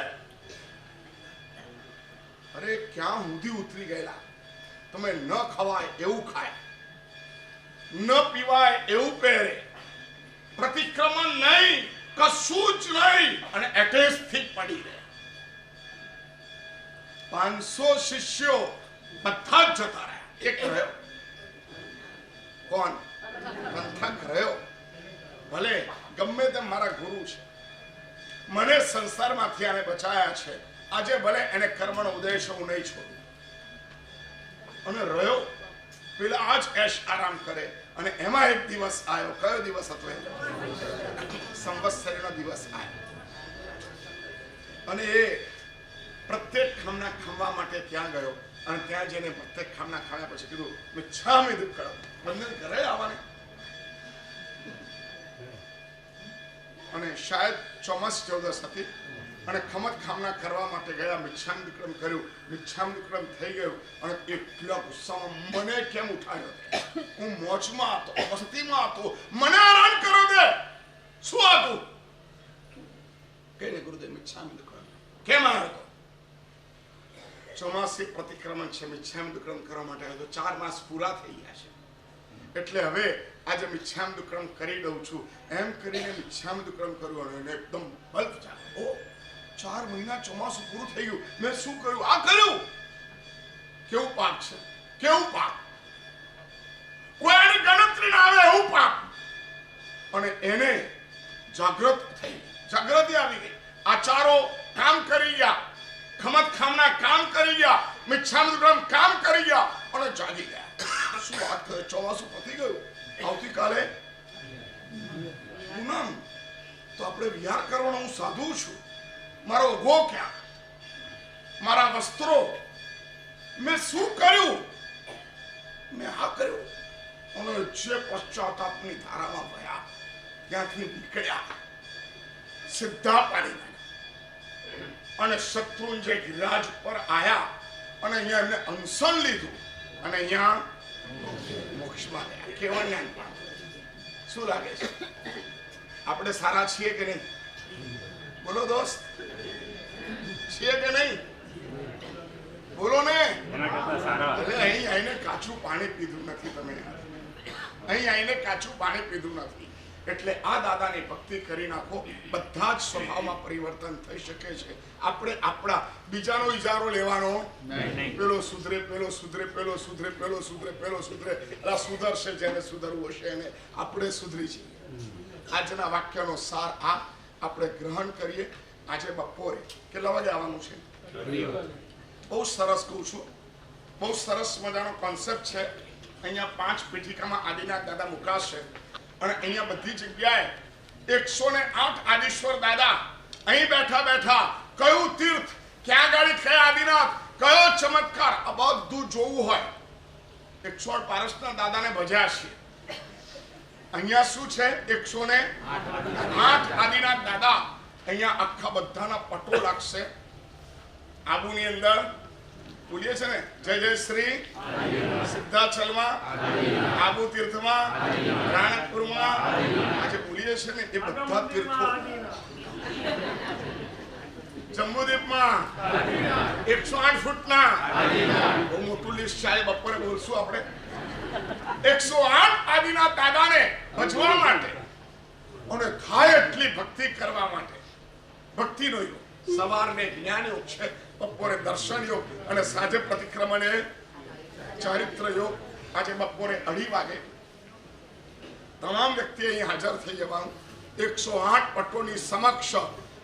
અરે ક્યાં સુધી ઉતરી ગયેલા? તમે ન ખવાય એવું ખાય, ન પીવાય એવું પહેરે, પ્રતિક્રમણ નહીં, કશું જ નહીં, અને એટેસ્ટથી પડી રહે. 500 શિષ્યો બધા જ જતા રહ્યા, એક રહ્યો. કોણ? પંથક રહ્યો. ભલે ગમે તેમ મારા ગુરુ છે, મને સંસારમાંથી આને બચાયા છે, આજે ભલે એને કર્મનો ઉદ્દેશ હું નહીં છોડું. અને રહ્યો પેલા આજ એશ આરામ કરે. અને એમાં એક દિવસ આવ્યો. કયો દિવસ હતો? સંવત્સરીનો દિવસ આવ્યો. અને એ પ્રત્યેક ખામના ખમવા માટે ત્યાં ગયો. અને ત્યાં જઈને પ્રત્યેક ખામના ખાવ્યા પછી કીધું મિચ્છામિ દુક્કડમ. વંદન કરે આવવાને. અને શાયદ ચોમાસ 14 હતી અને ખમત ખામના કરવા માટે ગયા. મિચ્છામિ દુક્કડમ કર્યું, મિચ્છામિ દુક્કડમ થઈ ગયું. અને એટલા ગુસ્સામાં મને કેમ ઉઠાડ્યો? હું મોજમાં હતો, મસ્તીમાં હતો, મને આરામ કરો દે. શું હતું? કહીને ગુરુદેવ મિચ્છામિ દુક્કડમ. કેમ આવ્યો હતો? ચોમાસી પ્રતિક્રમણ છે, મિચ્છામિ દુક્કડમ કરવા માટે આવ્યો. 4 માસ પૂરા થઈ ગયા છે, એટલે હવે આજે મિચ્છામિ દુક્કડમ કરી દઉં છું. એમ કરીને મિચ્છામિ દુક્કડમ કર્યું અને એકદમ બલ્બ ચાલે. ઓ 4 મહિના ચોમાસું પૂરું થઈ ગયું, મેં શું કર્યું? આ કર્યું. કેવું પાપ છે? કેવું પાપ? કોઈની ગણતરી ના આવે એવું પાપ. અને એને જાગૃત થઈ, જાગૃતિ આવી ગઈ. આચારો કામ કરી ગયા, ખમત ખામના કામ કરી ગયા, મિચ્છામિ દુક્કડમ કામ કરી ગયા અને જાગી ગયા. શું વાત કરે? ચોમાસું પતી ગયું, આવતીકાલે પૂનમ. તો આપણે વિહાર કરવાનો. હું સાધુ છું, મારો ઉભો ક્યાં? મારા વસ્ત્રો મેં શું કર્યું? મેં આ કર્યું. અને જે પશ્ચાતાપની ધારામાં ગયા, ત્યાંથી નીકળ્યા, સીધા પાડી નાખ્યા. અને શત્રુંજય ગિરિરાજ ઉપર આયા અને અહીંયા એમને અનશન લીધું અને અહીંયા મોક્ષમાં ગયા. કેવા જ્ઞાન પામ્યા? શું લાગે છે? આપણે સારા છીએ કે નહીં? બોલો દોસ્ત, છીએ કે નહીં? બોલો ને. અહીં આવીને કાચું પાણી પીધું નથી તમે. અહીં આવીને કાચું પાણી પીધું નથી. એટલે આ દાદાની ભક્તિ કરી નાખો, બધા જ સ્વભાવમાં પરિવર્તન થઈ શકે છે. આપણે આપણા બીજાનો ઇજારો લેવાનો નહીં. પેલો સુધરે, પેલો સુધરે, પેલો સુધરે, પેલો સુધરે, પેલો સુધરે. આ સુધરશે જેને સુધરવું હશે એને. આપણે સુધરી છીએ. આજના વાક્યનો સાર આ આપણે ગ્રહણ કરીએ. આજે બપોરે કેટલા વાગે આવવાનું છે? બહુ સરસ કહું છું, બહુ સરસ મજાનો કોન્સેપ્ટ છે. અહીંયા 5 પીઠિકામાં આદિનાથ દાદા મુકાશે અને અહીંયા બધી જગ્યાએ 108 આદિશ્વર દાદા અહીં બેઠા બેઠા કયું તીર્થ, ક્યાં ગાડી, કયા આદિનાથ, કયો ચમત્કાર, આ બધું જોવું હોય 108 પારસના દાદાને ભજ્યા છે. અહીંયા શું છે? 108 આદિનાથ દાદા. અહીંયા આખા બધાના પટો લાગશે. આબુની અંદર બોલીએ છે ને, જય જય શ્રી સિદ્ધાચલમાં, આબુ તીર્થમાં, રાણકપુરમાં આજે બોલીએ છે ને એ બધા તીર્થો, જંબુદીપમાં 108 ફૂટના બહુ મોટું લિસ્ટ છે. બપોરે બોલશું આપણે. 108 આદિના દાદાને ભજવા માટે અને થાય એટલી ભક્તિ કરવા માટે. ભક્તિનો યોગ, સવારને જ્ઞાન યોગ છે, બપોરે દર્શન યોગ અને સાંજે પ્રતિક્રમણે ચારિત્ર યોગ. આજે બપોરે 2:30 વાગે તમામ વ્યક્તિ અહીં હાજર થઈ જવાનું. 108 પટોની સમક્ષ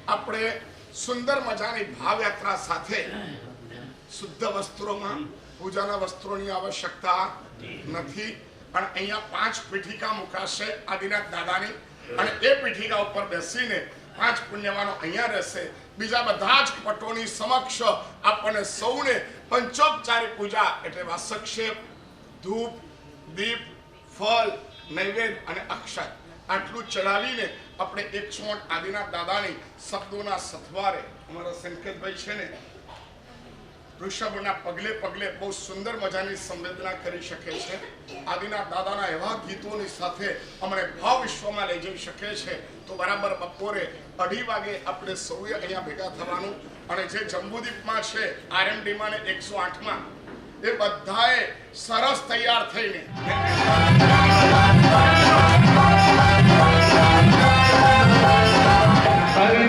આપણે સુંદર મજાની ભાવયાત્રા સાથે શુદ્ધ વસ્ત્રોમાં, પૂજાના વસ્ત્રોની આવશ્યકતા નથી. પણ અહીંયા 5 પીઠિકા મુકાશે આદિનાથ દાદાની અને એ પીઠિકા ઉપર બેસીને 5 પુણ્યવાનો અહીંયા રહેશે. બીજા બધા જ પટોની સમક્ષ આપણને સૌને પંચોપચારી પૂજા એટલે વાસક્ષેપ, ધૂપ, દીપ, ફળ, નૈવેદ્ય અને અક્ષત આટલું ચડાવીને આપણે 108 આદિનાથ દાદાની શબ્દોના સથવારે અમારા સંકેતભાઈ છે ને ઋષભના પગલે પગલે બહુ સુંદર મજાની સંવેદના કરી શકે છે. આદિના દાદાના એવા ગીતોની સાથે અમને ભાવ વિશ્વમાં લઈ જઈ શકે છે. તો બરાબર બપોરે 2:30 વાગે આપણે સૌએ અહીંયા ભેગા થવાનું અને જે જંબુદીપમાં છે RMDમાં ને 108માં એ બધાએ સરસ તૈયાર થઈને Oh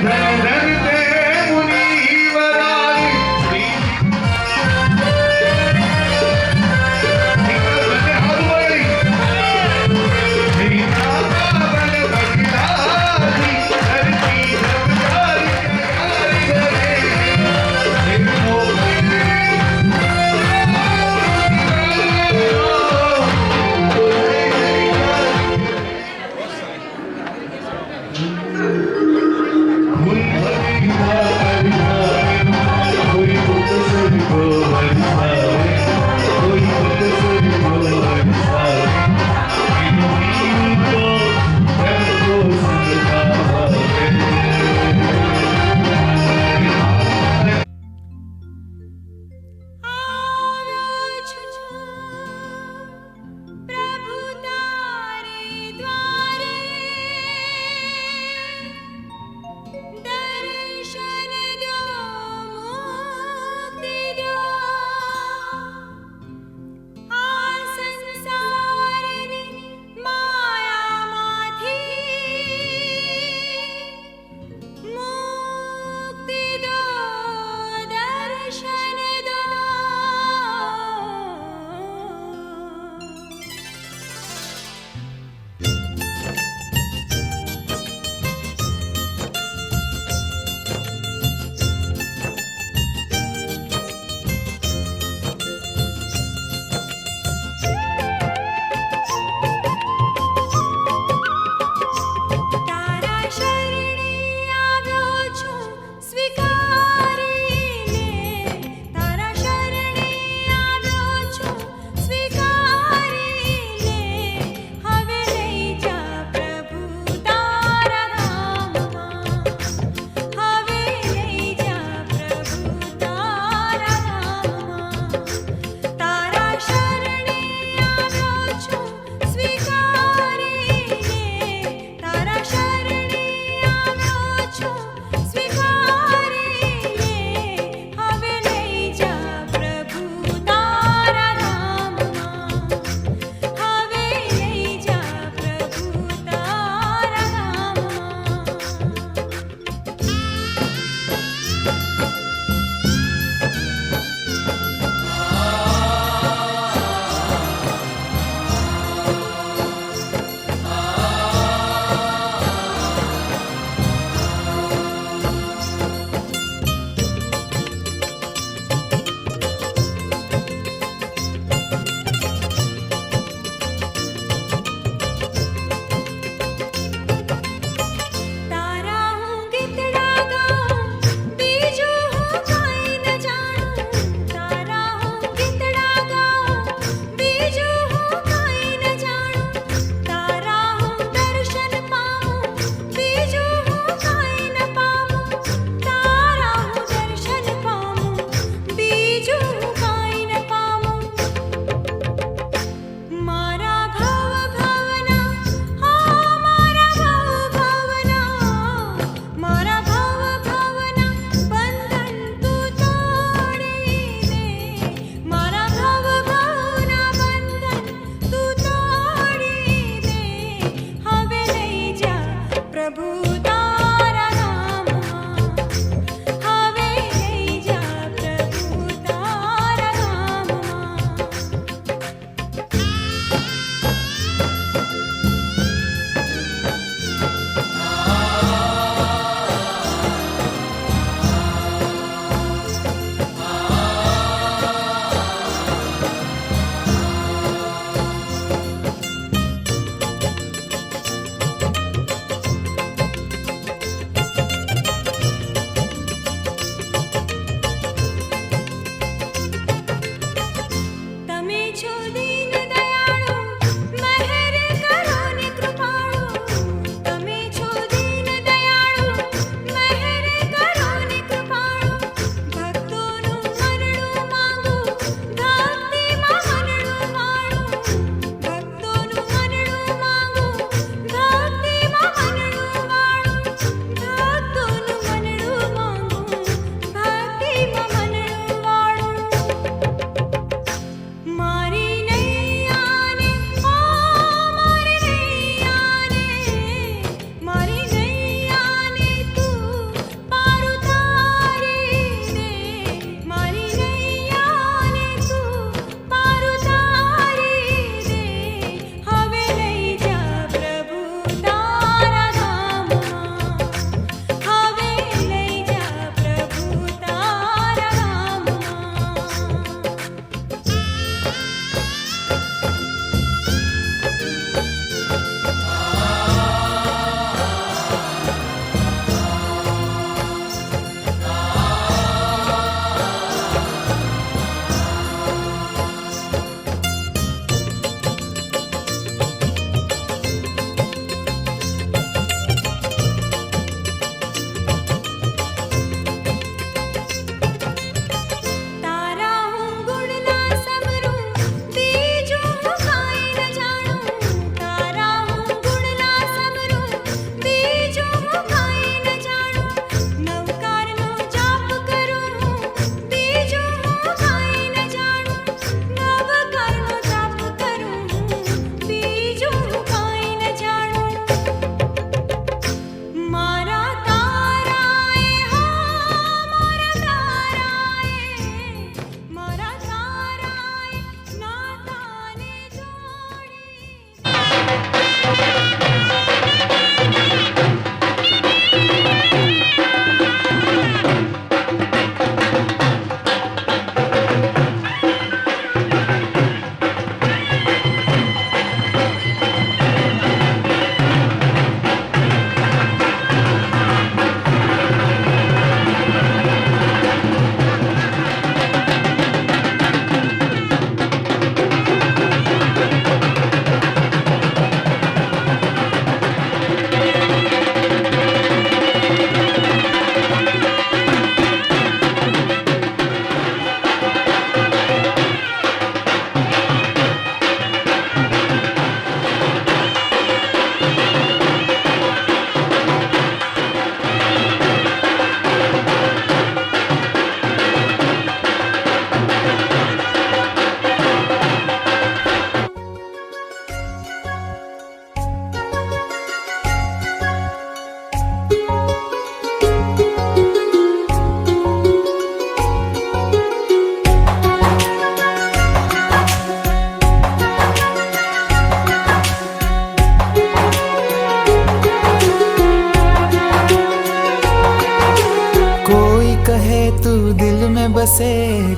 बसे,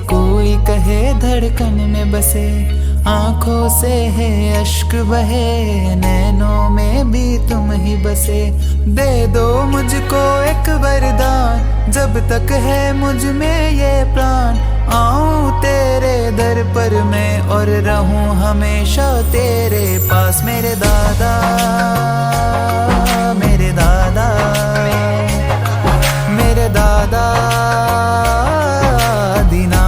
कोई कहे धड़कन में बसे। आंखों से है अश्क बहे, नैनों में भी तुम ही बसे। दे दो मुझको एक वरदान, जब तक है मुझ में ये प्राण। आऊं तेरे दर पर मैं और रहूं हमेशा तेरे पास। मेरे दादा, मेरे दादा, मेरे दादा दीना,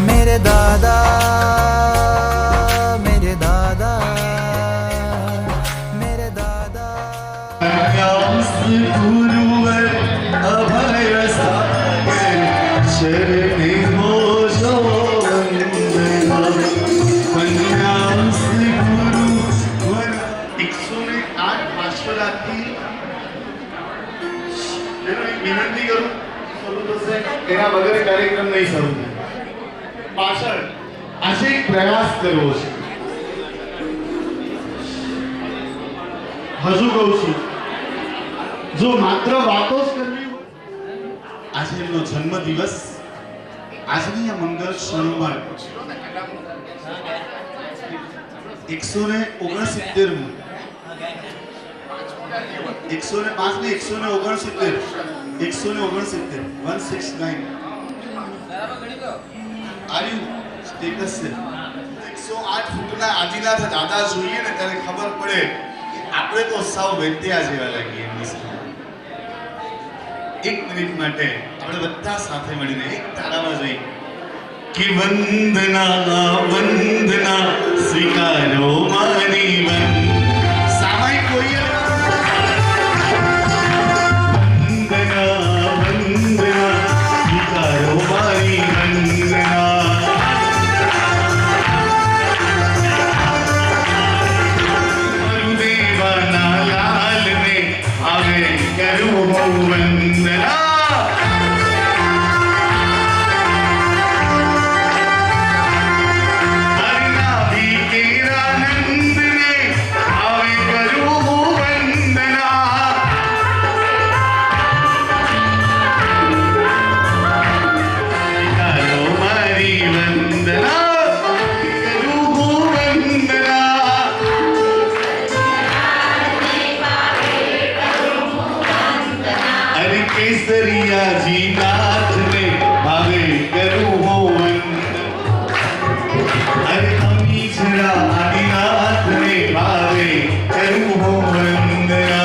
मेरे दादा, मेरे दादा, मेरे दादा। गुरुवर अभय सागर, शरणे हो जो वंदना। वंद्यास गुरुवर 108 પાર્શ્વનાથથી એનો એક વિનંતી કરું, શરૂ થશે એના વગર કાર્યક્રમ નહીં શરૂ થાય। પાછળ આજે એક પ્રયાસ કરવો છે। હજુ કહું છું, જો માત્ર વાતો જ કરવી હોય, આજે એમનો જન્મદિવસ આજની આ મંગળ ક્ષણોમાં 169 105 ને 169 169 આર્યુ સ્ટેટસ છે 108 ફૂટના આદિનાથ દાદા જોઈએ ને ત્યારે ખબર પડે આપણે તો સાવ વેત્યા જેવા લાગીએ એમની સામે। એક મિનિટ માટે આપણે બધા સાથે મળીને એક તાળામાં જઈ કે વંદના વંદના સ્વીકારો મારી સામાયિક કોઈ વંદના વંદના સ્વીકારો મારી વંદના। મરુદેવાના લાલને આવે કરું વંદના। केसरिया जी नाथ ने भावे करूं हो अरे अमी जरा आदिनाथ ने भावे करूं हो वंदना।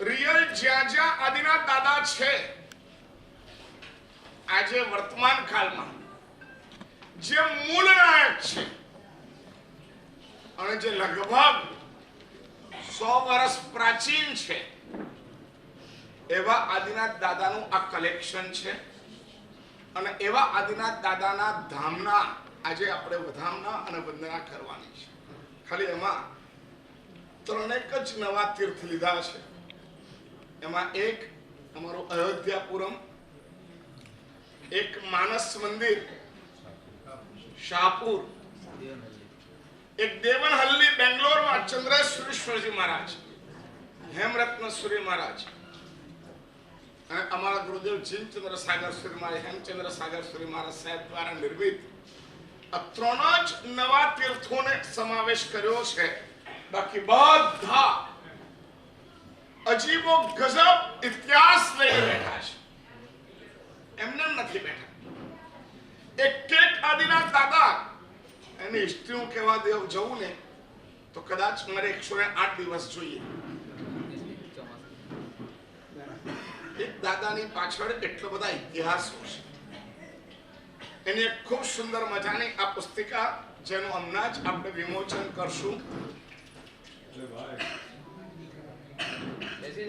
रियल ज्या ज्या आदिनाथ दादा छे આજે વર્તમાન કાળમાં જે મૂળ નાયક છે અને જે લગભગ 100 વર્ષ પ્રાચીન છે એવા આદિનાથ દાદાનું આ કલેક્શન છે અને એવા આદિનાથ દાદાના ધામના આજે આપણે વધામણા અને વંદના કરવાની છે। ખાલી એમાં ત્રણેક જ નવા તીર્થ લીધા છે। એમાં એક અમારું અયોધ્યાપુરમ, એક માનસ મંદિર શાહપુર, एक देवनहल्ली बेंगलोर में चंद्रेश्वरेश्वर जी महाराज, हेमरत्न सूर्य महाराज, हमारा गुरुदेव जिनचंद्र सागर सूर्य महाराज, हेमचंद्र सागर सूर्य महाराज साहेब द्वारा निर्मित ત્રણ જ નવા તીર્થોને સમાવેશ કર્યો છે। બાકી બધા અજીબો ગજબ ઇતિહાસ લઈને બેઠા છે, એમને નથી બેઠા। એક એક આદિનાથ દાદા એની હિસ્ટ્રી હું કહેવા દેવ જવું ને તો કદાચ મારે 108 દિવસ જોઈએ. એક દાદાની પાછળ એટલો બધા ઇતિહાસો છે. એની એક ખૂબ સુંદર મજાની આ પુસ્તિકા જેનું હમણાં જ આપણે વિમોચન કરશું.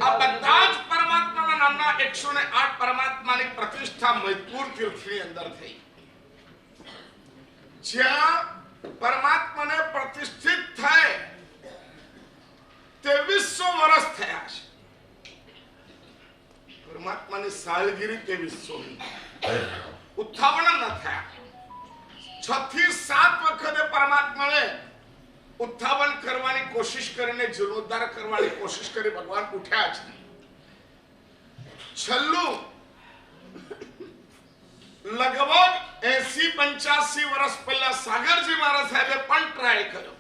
આ બધા જ પરમાત્માના નામના 108 પરમાત્માની પ્રતિષ્ઠા મૈત્પુર તીર્થની અંદર થઈ. જ્યાં પરમાત્માને પ્રતિષ્ઠિત થાય 2300 વર્ષ થયા છે. પરમાત્માની સાલગીરી 2300 ઉત્થાપન ન થયા. 6 થી 7 વખતે પરમાત્માને ઉત્થાપન કરવાની કોશિશ કરીને જીર્ણોદ્ધાર કરવાની કોશિશ કરી ભગવાન ઉઠ્યા છે. છેલ્લું લગભગ 80-85 વર્ષ પહેલા સાગરજી મહારાજ સાહેબે પણ ટ્રાય કર્યો,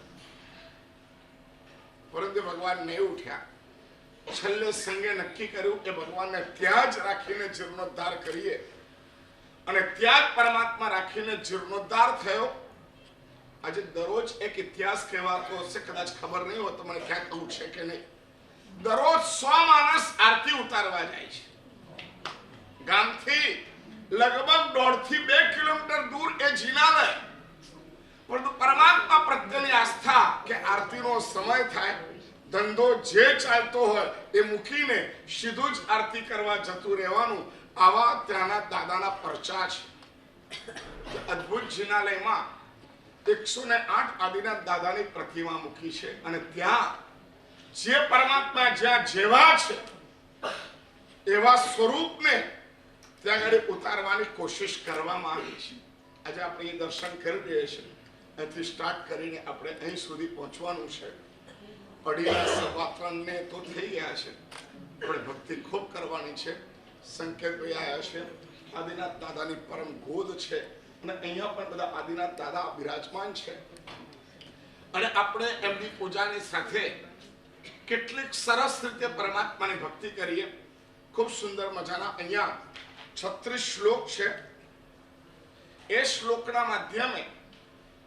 પરંતુ ભગવાન નહીં ઉઠ્યા. છેલ્લે સંગે નક્કી કર્યું કે ભગવાનને ત્યાં જ રાખીને જીર્ણોદ્ધાર કરીએ, અને ત્યાં જ પરમાત્મા રાખીને જીર્ણોદ્ધાર થયો. આજે દરરોજ એક ઇતિહાસ કહેવાતો હશે, કદાચ ખબર નહીં હોય તો મને ક્યાં કહું છે કે નહીં. દરરોજ 100 માણસ આરતી ઉતારવા જાય છે. ગામથી લગભગ 1.5 થી 2 કિલોમીટર દૂર એ જિનાલય, પરંતુ પરમાત્મા પ્રત્યેની આસ્થા કે આરતીનો સમય થાય, ધંધો જે ચાલતો હોય એ મૂકીને સીધું જ આરતી કરવા જતું રહેવાનું. આવા ત્યાંના દાદાના પરચા છે. અદ્ભુત જિનાલયમાં 108 આદિનાથ દાદાની પ્રતિમા મૂકી છે, અને ત્યાં જે પરમાત્મા જ્યાં જેવા છે એવા સ્વરૂપને ત્યાં આગળ ઉતારવાની કોશિશ કરવામાં આવી છે. આજે આપણે એ દર્શન કરી રહ્યા છીએ. અહીંથી સ્ટાર્ટ કરીને આપણે અહીં સુધી પહોંચવાનું છે. 2:30 ને તો થઈ ગયા છે, પણ ભક્તિ ખૂબ કરવાની છે. સંકેતભાઈ આવ્યા છે. આદિનાથ દાદાની પરમ ગોદ છે, અને અહીંયા પણ બધા આદિનાથ દાદા બિરાજમાન છે. અને આપણે એમની પૂજાની સાથે કેટલીક સરસ રીતે પરમાત્માની ભક્તિ કરીએ. ખૂબ સુંદર મજાના અહીંયા 36 શ્લોક છે. એ શ્લોકના માધ્યમે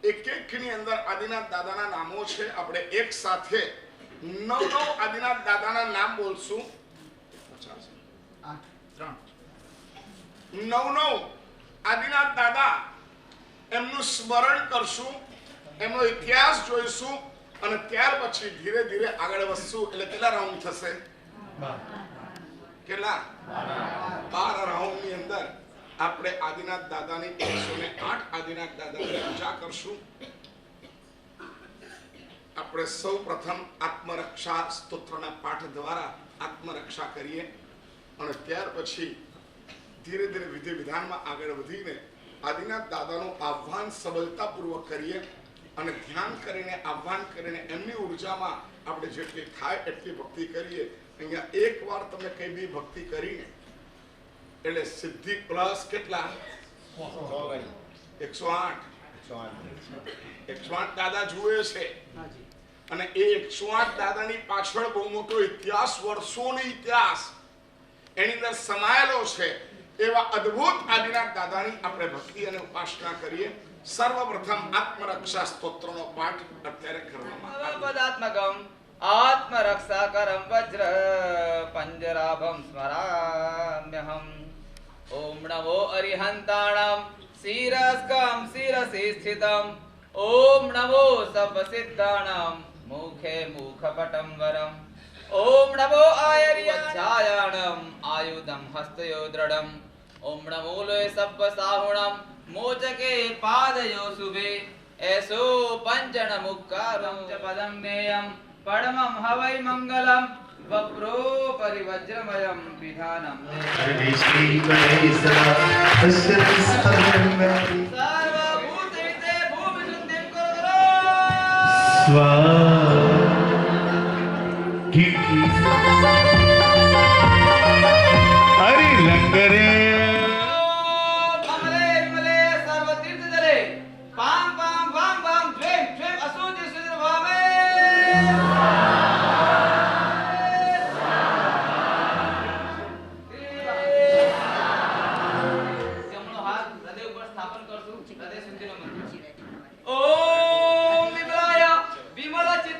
એક-એકની અંદર આદિનાથ દાદાના નામો છે. આપણે એક સાથે 9 આદિનાથ દાદાના નામ બોલશું. 9 આદિનાથ દાદા એમનું સ્મરણ કરશું, એમનો ઇતિહાસ જોઈશું, અને ત્યાર પછી ધીરે ધીરે આગળ વધશું. એટલે કેટલા રાઉન્ડ થશે? કેટલા? 12 રાઉન્ડ ની અંદર આપણે આદિનાથ દાદાની 108 આદિનાથ દાદાની પૂજા કરશું. આપણે સૌ પ્રથમ આત્મરક્ષા સ્તોત્રના પાઠ દ્વારા આત્મરક્ષા કરીએ, અને ત્યાર પછી ધીરે ધીરે વિધિ વિધાનમાં આગળ વધીને આદિનાથ દાદાનું આહ્વાન સબળતાપૂર્વક કરીએ, અને ધ્યાન કરીને આહ્વાન કરીને એમની ઉર્જામાં આપણે જેટલી થાય એટલી ભક્તિ કરીએ. અહીંયા એકવાર તમે કઈ બી ભક્તિ કરીને એટલે સિદ્ધિ પ્લસ કેટલા? 108 દાદા જુએ છે, અને એ 108 દાદાની પાછળ બહુ મોટો ઇતિહાસ, વર્ષોનો ઇતિહાસ એની અંદર સમાયેલો છે. એવા અદ્ભુત આદિનાથ દાદાની આપણે ભક્તિ અને ઉપાસના કરીએ. સર્વપ્રથમ આત્મરક્ષા સ્તોત્રનો પાઠ અત્યારે કરવામાં પદાત્મકમ આત્મરક્ષાકરમ વજ્ર પંજરાભમ સ્મરામ્યહમ. ઓમ નમો અરિહંતાણમ શિરસ્કમ શિરસી સ્થિતમ. ઓમ નમો સર્વસિદ્ધાણમ મુખે મુખપટમ વરમ. ઓમ નમો આયર્યજાયાણમ આયુધમ હસ્તયો દ્રઢમ. ઓમ નમો લોય સબ્બ સાહુણમ મોચકે પાદયો શુભે. એસો પંચન મુક્કારમ ચ પદમ મેયમ પડમમ હવૈ મંગલમ. વપ્રો પરિવજ્રમયમ વિધાનમ સર્વભૂતેતે ભૂમિ શુદ્ધિમ કરો. હરી લંગરે અમલે વિમલે સર્વ તીર્થ જલે પામ પામ વામ વામ દ્વેમ દ્વેમ અસુચિ સુજર ભાવે. જમણો હાથ હૃદય ઉપર સ્થાપન કરશું. હૃદય શુદ્ધિનો મંત્ર. ઓમ વિમલાય વિમલ ચિત્ત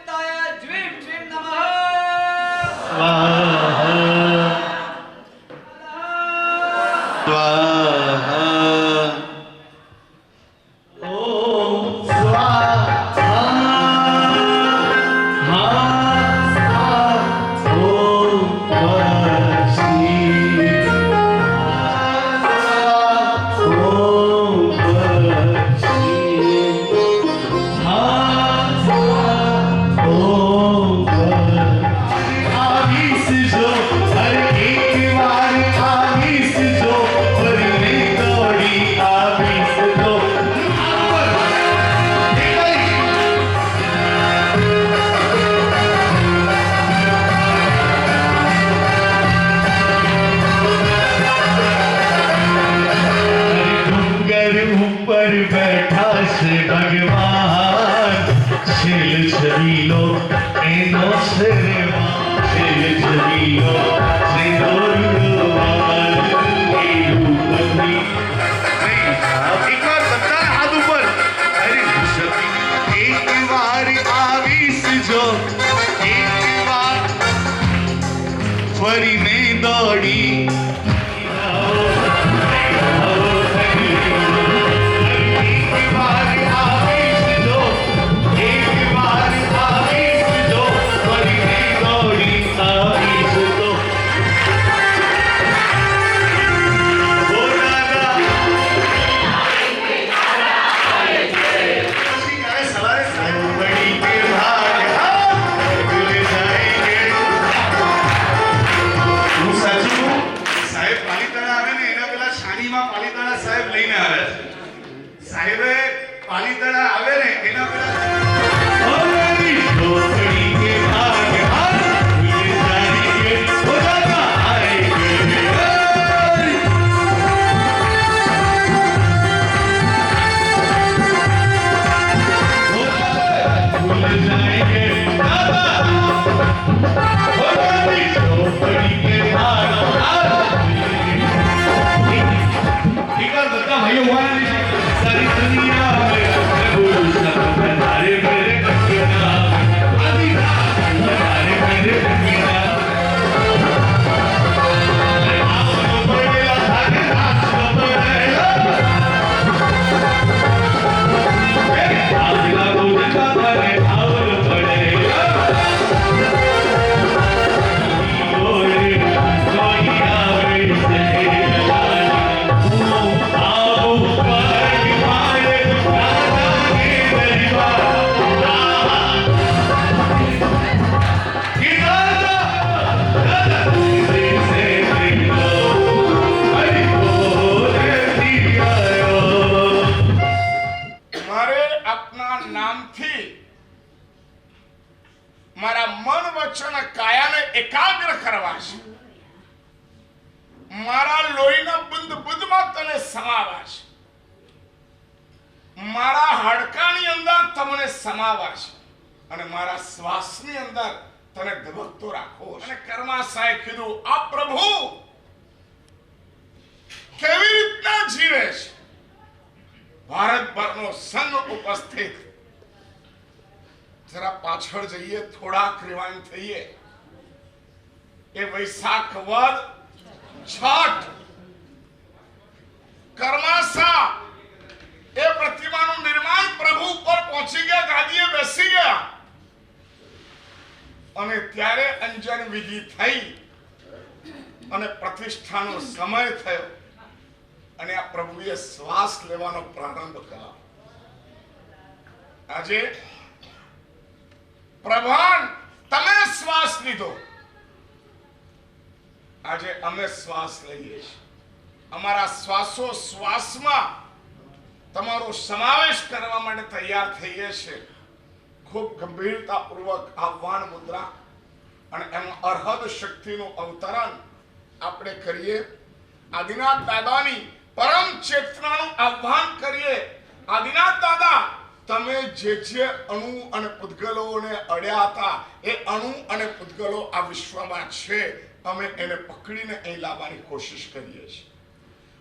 કોશિશ કરીએ છીએ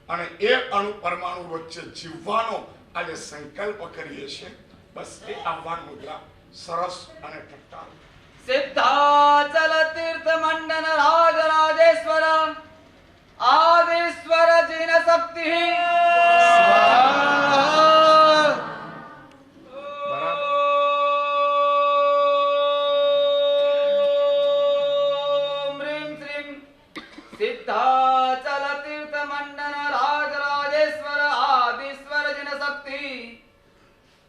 અને એ અણુ પરમાણુ વચ્ચે જીવવાનો આજે સંકલ્પ કરીએ છીએ. બસ એ આહ્વાન મુદ્રા સરસ અને ટટ્ટાર. સિદ્ધાચલ તીર્થ મંડન રાજ રાજેશ્વર આદિશ્વર જીન શક્તિ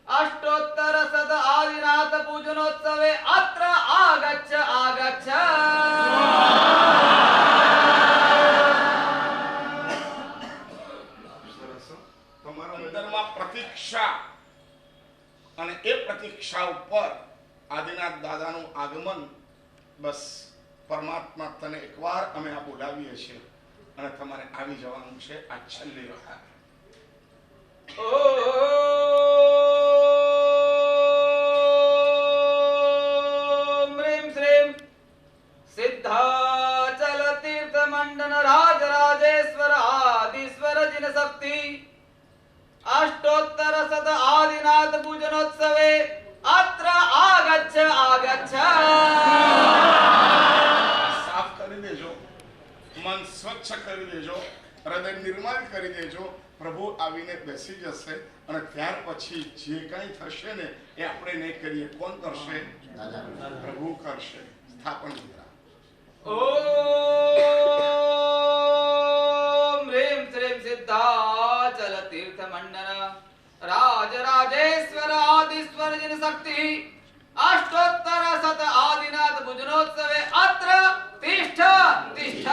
अष्टोत्तर शत आदिनाथ पूजनोत्सवे अत्र आगच्छ आगच्छ। તમારા અંદરમાં પ્રતીક્ષા અને એ પ્રતીક્ષા ઉપર આદિનાથ દાદાનું આગમન, બસ પરમાત્મા તને એકવાર અમે આ બોલાવીએ છીએ અને તમારે આવી જવાનું છે આ છેલ્લી વખત. ओम ह्रीं श्रीं सिद्धाचल तीर्थ मंडन राज राजेश्वर आदिश्वर जिन शक्ति अष्टोत्तर शत आदिनाथ पूजनोत्सवे अत्र आगच्छ आगच्छ। સાફ કરી દેજો, મન સ્વચ્છ કરી દેજો, હૃદય નિર્મળ કરી દેજો. પ્રભુ આવીને બેસી જશે અને ત્યાર પછી જે કંઈ થશે ને એ આપણે નહીં કરીએ. કોણ કરશે? પ્રભુ કરશે. સ્થાપન મુદ્રા. ओम ह्रीं श्रीं सिद्धाचल तीर्थ मंडन राज राजेश्वर आदिश्वर जिन शक्ति अष्टोत्तर शत आदिनाथ पूजनोत्सवे अत्र तिष्ठ तिष्ठ।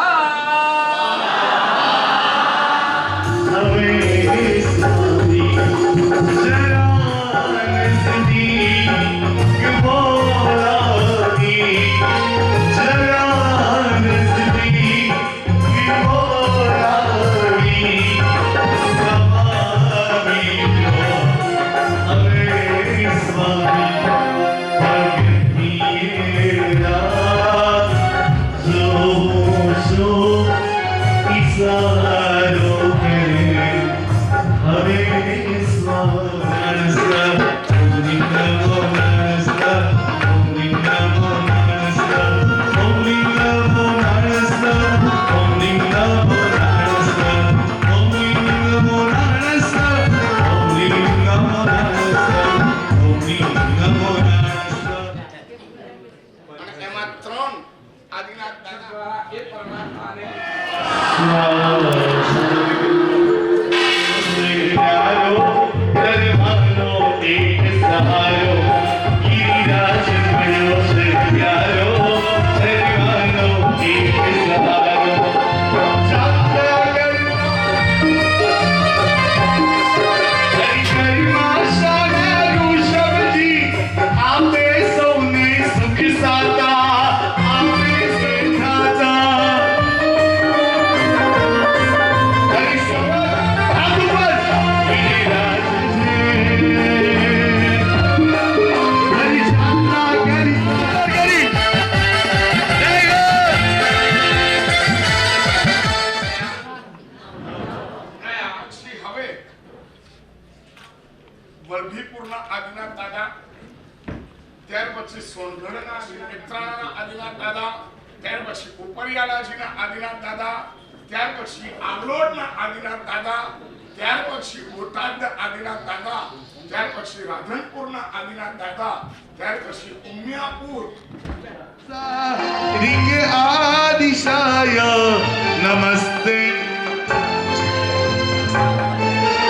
નમસ્તે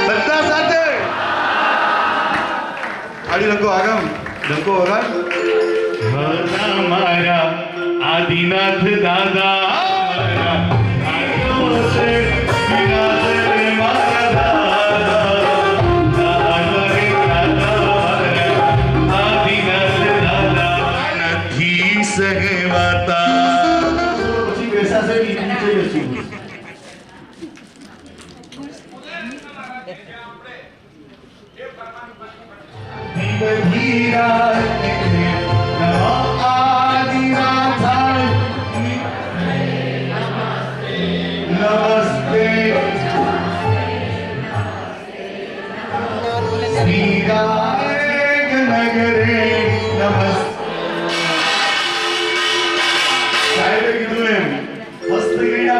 બધા સાથે આડી લંકો આગમ લંકો વગાડ. મારા આદિનાથ દાદા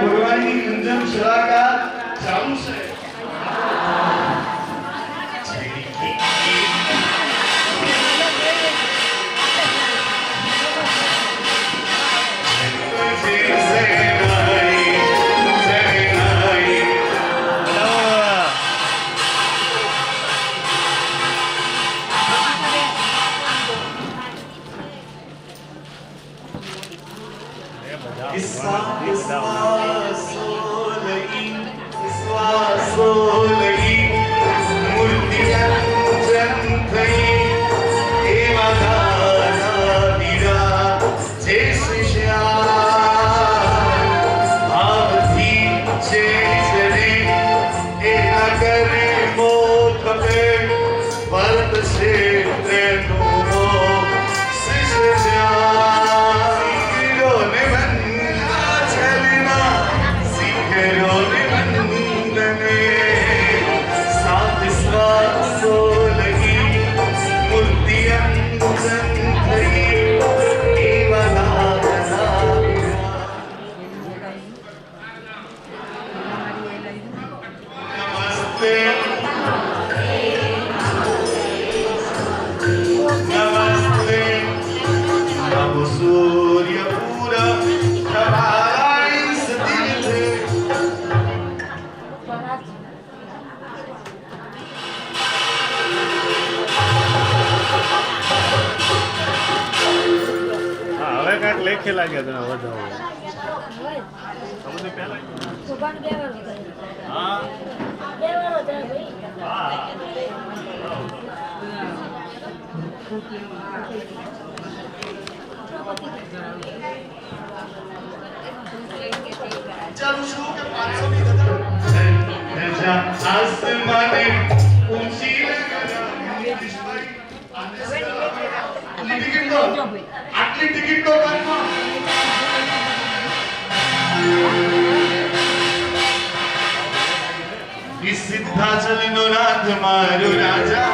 ભગવાનની અંજમ શલાકા ચાલુ છે. વર્ત છે તેનો શિષ્યા શીખ્યો ને બંધા છલના શીખ્યો ને બંધને સાત શ્વાસો લગી મૂર્તિ અંતન થઈ એવા લાગના નમસ્તે नमस्ते नमो सूर्य पूरा हमारा इस दिल से હા હવે કાંઈક લેખે લાગે તને વધારે હા चलो शुरू के 500 की गदा आसमाने ऊंची टिकट दो आटली टिकट दो इस सिद्धाचल नो नाथ मारो राजा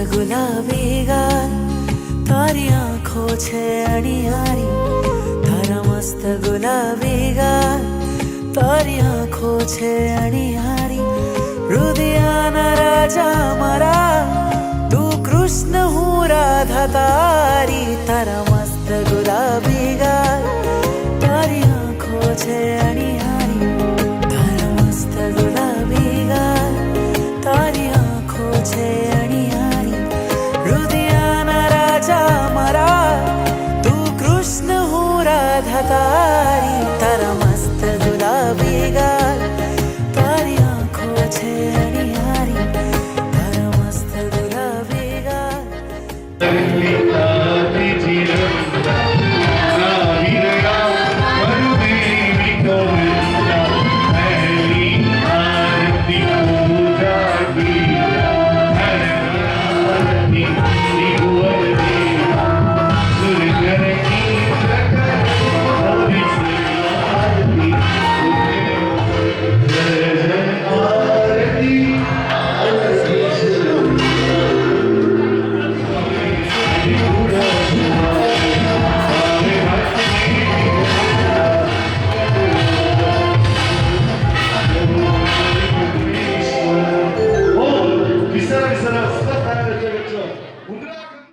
गुलाबी गाल तारी आंखों छे अणियारी तारा मस्त गुलाबी गाल तारी आंखों छे अणियारी रुदियाना राजा मारा તું કૃષ્ણ હું રાધા તારી તારા મસ્ત ગુલાબી ગાલ તારી આંખો છે